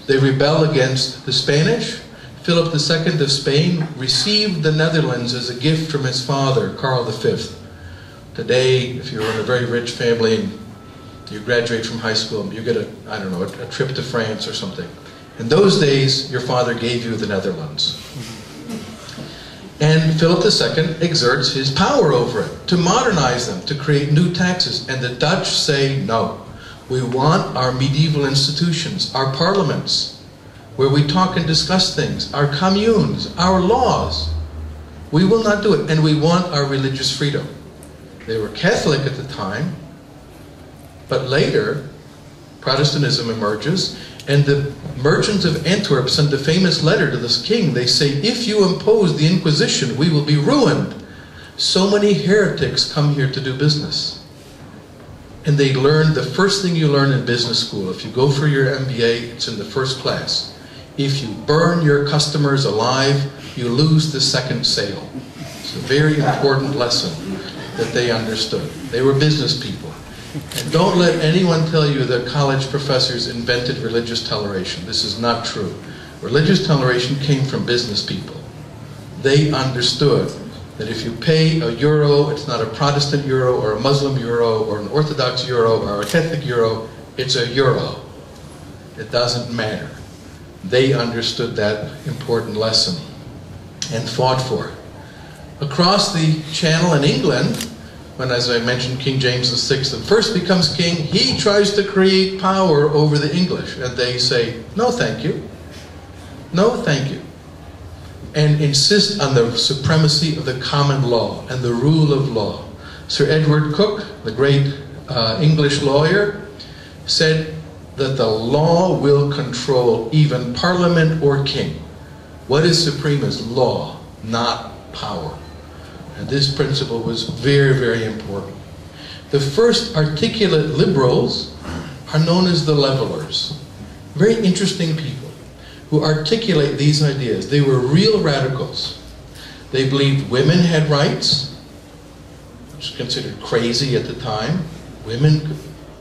They rebel against the Spanish, Philip II of Spain received the Netherlands as a gift from his father, Karl V. Today, if you're in a very rich family and you graduate from high school, you get a trip to France or something. In those days, your father gave you the Netherlands. And Philip II exerts his power over it to modernize them, to create new taxes. And the Dutch say, no, we want our medieval institutions, our parliaments, where we talk and discuss things, our communes, our laws. We will not do it, and we want our religious freedom. They were Catholic at the time, but later, Protestantism emerges, and the merchants of Antwerp send a famous letter to this king. They say, if you impose the Inquisition, we will be ruined. So many heretics come here to do business. And they learn the first thing you learn in business school. If you go for your MBA, it's in the first class. If you burn your customers alive, you lose the second sale. It's a very important lesson that they understood. They were business people. And don't let anyone tell you that college professors invented religious toleration. This is not true. Religious toleration came from business people. They understood that if you pay a euro, it's not a Protestant euro or a Muslim euro or an Orthodox euro or a Catholic euro, it's a euro. It doesn't matter. They understood that important lesson and fought for it. Across the channel in England, when, as I mentioned, King James VI first becomes king, he tries to create power over the English. And they say, no thank you. No thank you. And insist on the supremacy of the common law and the rule of law. Sir Edward Coke, the great English lawyer, said that the law will control even parliament or king. What is supreme is law, not power. And this principle was very, very important. The first articulate liberals are known as the levelers. Very interesting people who articulate these ideas. They were real radicals. They believed women had rights, which was considered crazy at the time. Women,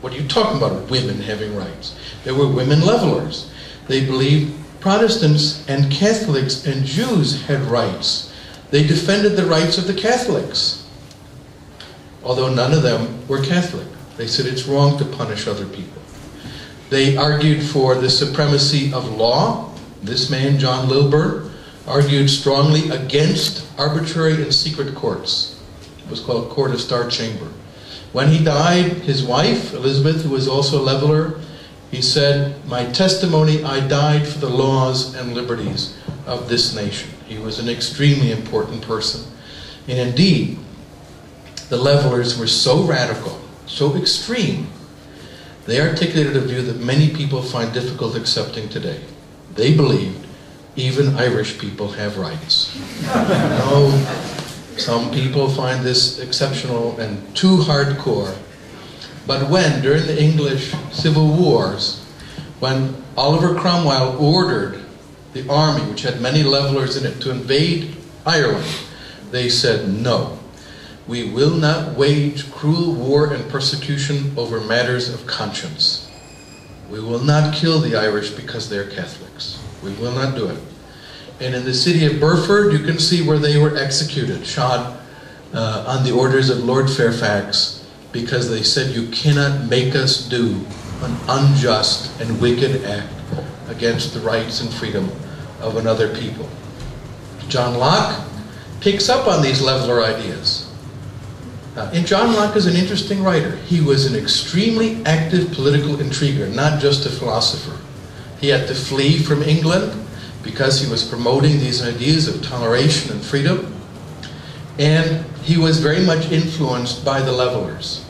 what are you talking about, women having rights? There were women levelers. They believed Protestants and Catholics and Jews had rights. They defended the rights of the Catholics, although none of them were Catholic. They said it's wrong to punish other people. They argued for the supremacy of law. This man, John Lilburne, argued strongly against arbitrary and secret courts. It was called Court of Star Chamber. When he died, his wife, Elizabeth, who was also a leveler, he said, my testimony, I died for the laws and liberties of this nation. He was an extremely important person. And indeed, the levelers were so radical, so extreme, they articulated a view that many people find difficult accepting today. They believed even Irish people have rights. No, some people find this exceptional and too hardcore. But when, during the English Civil Wars, when Oliver Cromwell ordered the army, which had many levelers in it, to invade Ireland, they said, no, we will not wage cruel war and persecution over matters of conscience. We will not kill the Irish because they're Catholics. We will not do it. And in the city of Burford, you can see where they were executed, shot on the orders of Lord Fairfax, because they said, you cannot make us do an unjust and wicked act against the rights and freedom of another people. John Locke picks up on these leveler ideas. And John Locke is an interesting writer. He was an extremely active political intriguer, not just a philosopher. He had to flee from England because he was promoting these ideas of toleration and freedom. And he was very much influenced by the levelers.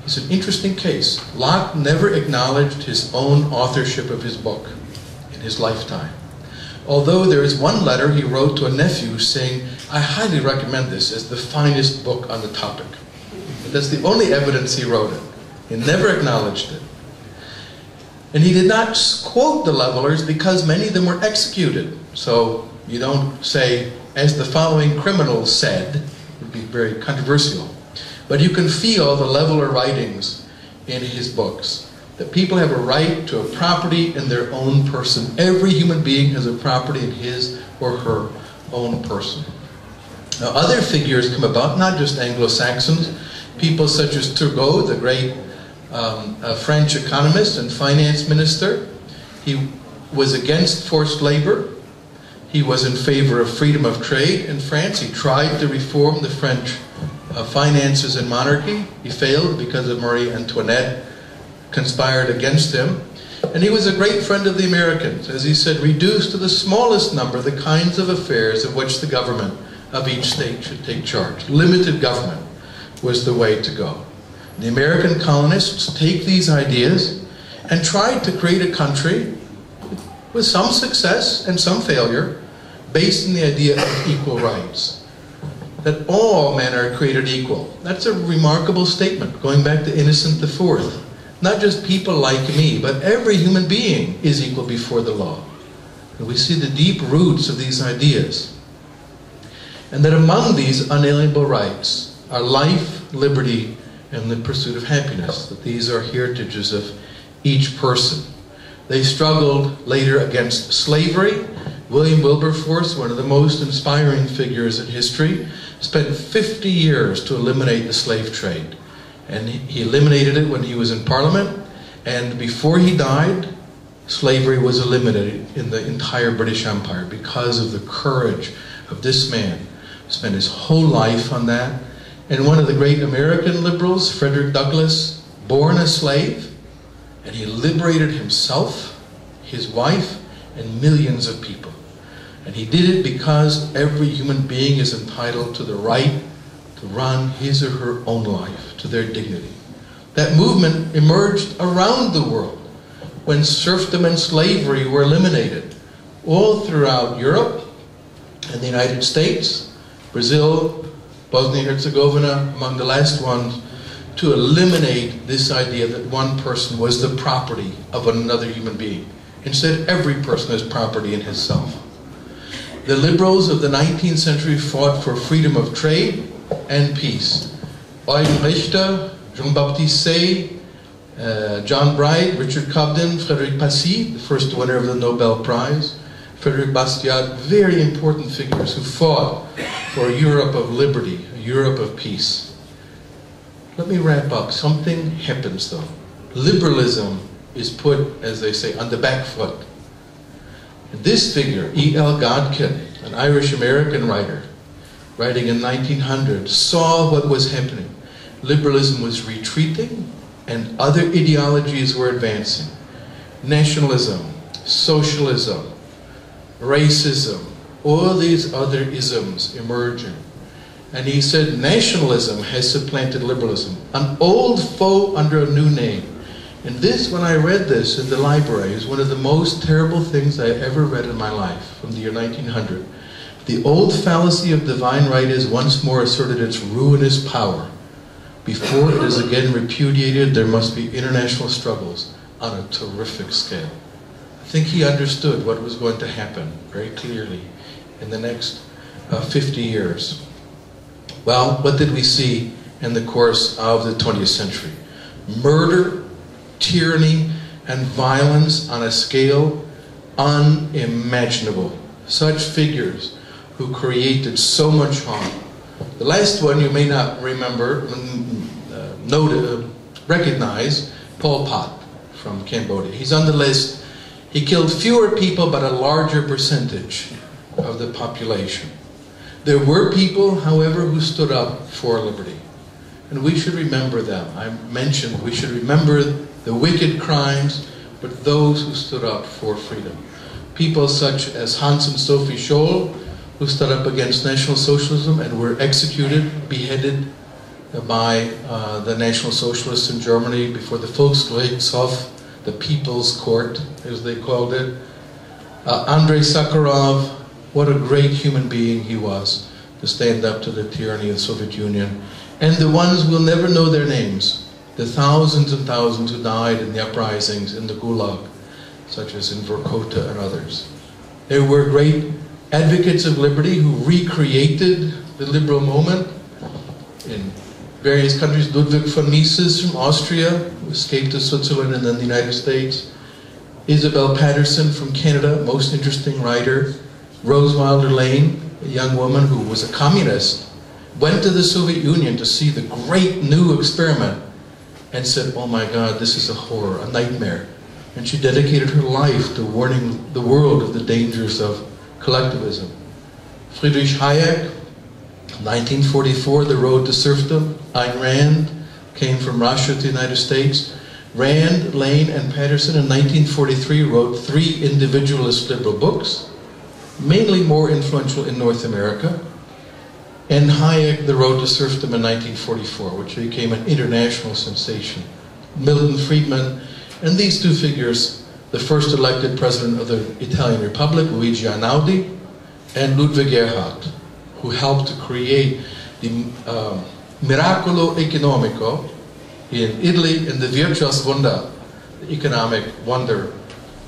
It's an interesting case. Locke never acknowledged his own authorship of his book in his lifetime. Although there is one letter he wrote to a nephew saying, I highly recommend this as the finest book on the topic. But that's the only evidence he wrote it. He never acknowledged it. And he did not quote the levelers because many of them were executed. So you don't say, as the following criminals said, it would be very controversial. But you can feel the leveler writings in his books. that people have a right to a property in their own person. Every human being has a property in his or her own person. Now, other figures come about, not just Anglo-Saxons, people such as Turgot, the great French economist and finance minister. He was against forced labor. He was in favor of freedom of trade in France. He tried to reform the French finances and monarchy. He failed because of Marie Antoinette conspired against him. And he was a great friend of the Americans. As he said, reduce to the smallest number the kinds of affairs of which the government of each state should take charge. Limited government was the way to go. The American colonists take these ideas and tried to create a country with some success and some failure based on the idea of equal rights. That all men are created equal. That's a remarkable statement, going back to Innocent IV. Not just people like me, but every human being is equal before the law. And we see the deep roots of these ideas. And that among these unalienable rights are life, liberty, and the pursuit of happiness. That these are heritages of each person. They struggled later against slavery. William Wilberforce, one of the most inspiring figures in history, spent 50 years to eliminate the slave trade. And he eliminated it when he was in Parliament, and before he died, slavery was eliminated in the entire British Empire because of the courage of this man. He spent his whole life on that. And one of the great American liberals, Frederick Douglass, born a slave, and he liberated himself, his wife, and millions of people. And he did it because every human being is entitled to the right to run his or her own life to their dignity. That movement emerged around the world when serfdom and slavery were eliminated all throughout Europe and the United States, Brazil, Bosnia and Herzegovina, among the last ones, to eliminate this idea that one person was the property of another human being. Instead, every person has property in himself. The liberals of the 19th century fought for freedom of trade and peace. Eugen Richter, Jean-Baptiste Say, John Bright, Richard Cobden, Frédéric Passy, the first winner of the Nobel Prize, Frédéric Bastiat, very important figures who fought for a Europe of liberty, a Europe of peace. Let me wrap up. Something happens though. Liberalism is put, as they say, on the back foot. This figure, E.L. Godkin, an Irish-American writer, writing in 1900, saw what was happening. Liberalism was retreating and other ideologies were advancing. Nationalism, socialism, racism, all these other isms emerging. And he said nationalism has supplanted liberalism, an old foe under a new name. And this, when I read this in the library, is one of the most terrible things I ever read in my life, from the year 1900. The old fallacy of divine right is once more asserted its ruinous power. Before it is again repudiated, there must be international struggles on a terrific scale. I think he understood what was going to happen very clearly in the next 50 years. Well, what did we see in the course of the 20th century? Murder, tyranny, and violence on a scale unimaginable. Such figures who created so much harm. The last one you may not remember, recognize, Pol Pot from Cambodia. He's on the list. He killed fewer people but a larger percentage of the population. There were people, however, who stood up for liberty. And we should remember them. I mentioned we should remember the wicked crimes, but those who stood up for freedom. People such as Hans and Sophie Scholl, who stood up against National Socialism and were executed, beheaded by the National Socialists in Germany before the Volksgerichtshof, the People's Court, as they called it. Andrei Sakharov, what a great human being he was to stand up to the tyranny of the Soviet Union. And the ones we'll never know their names, the thousands and thousands who died in the uprisings in the Gulag, such as in Vorkota and others. There were great advocates of liberty who recreated the liberal moment in various countries. Ludwig von Mises from Austria who escaped to Switzerland and then the United States. Isabel Patterson from Canada, most interesting writer. Rose Wilder Lane, a young woman who was a communist, went to the Soviet Union to see the great new experiment and said, oh my God, this is a horror, a nightmare. And she dedicated her life to warning the world of the dangers of collectivism. Friedrich Hayek, 1944, The Road to Serfdom. Ayn Rand came from Russia to the United States. Rand, Lane, and Patterson in 1943 wrote 3 individualist liberal books, mainly more influential in North America. And Hayek, The Road to Serfdom in 1944, which became an international sensation. Milton Friedman, and these 2 figures, the first elected president of the Italian Republic, Luigi Einaudi, and Ludwig Erhard, who helped to create the Miracolo Economico in Italy and the Wirtschaftswunder, the economic wonder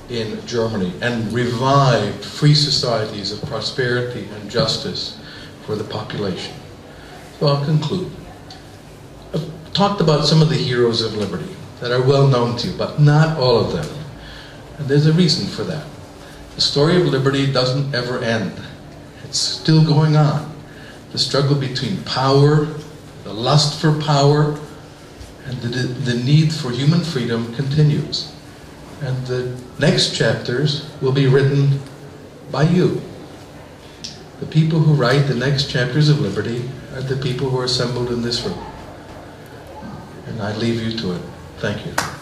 in Germany, and revived free societies of prosperity and justice for the population. So I'll conclude. I've talked about some of the heroes of liberty that are well known to you, but not all of them. And there's a reason for that. The story of liberty doesn't ever end. It's still going on. The struggle between power, the lust for power, and the need for human freedom continues. And the next chapters will be written by you. The people who write the next chapters of liberty are the people who are assembled in this room. And I leave you to it. Thank you.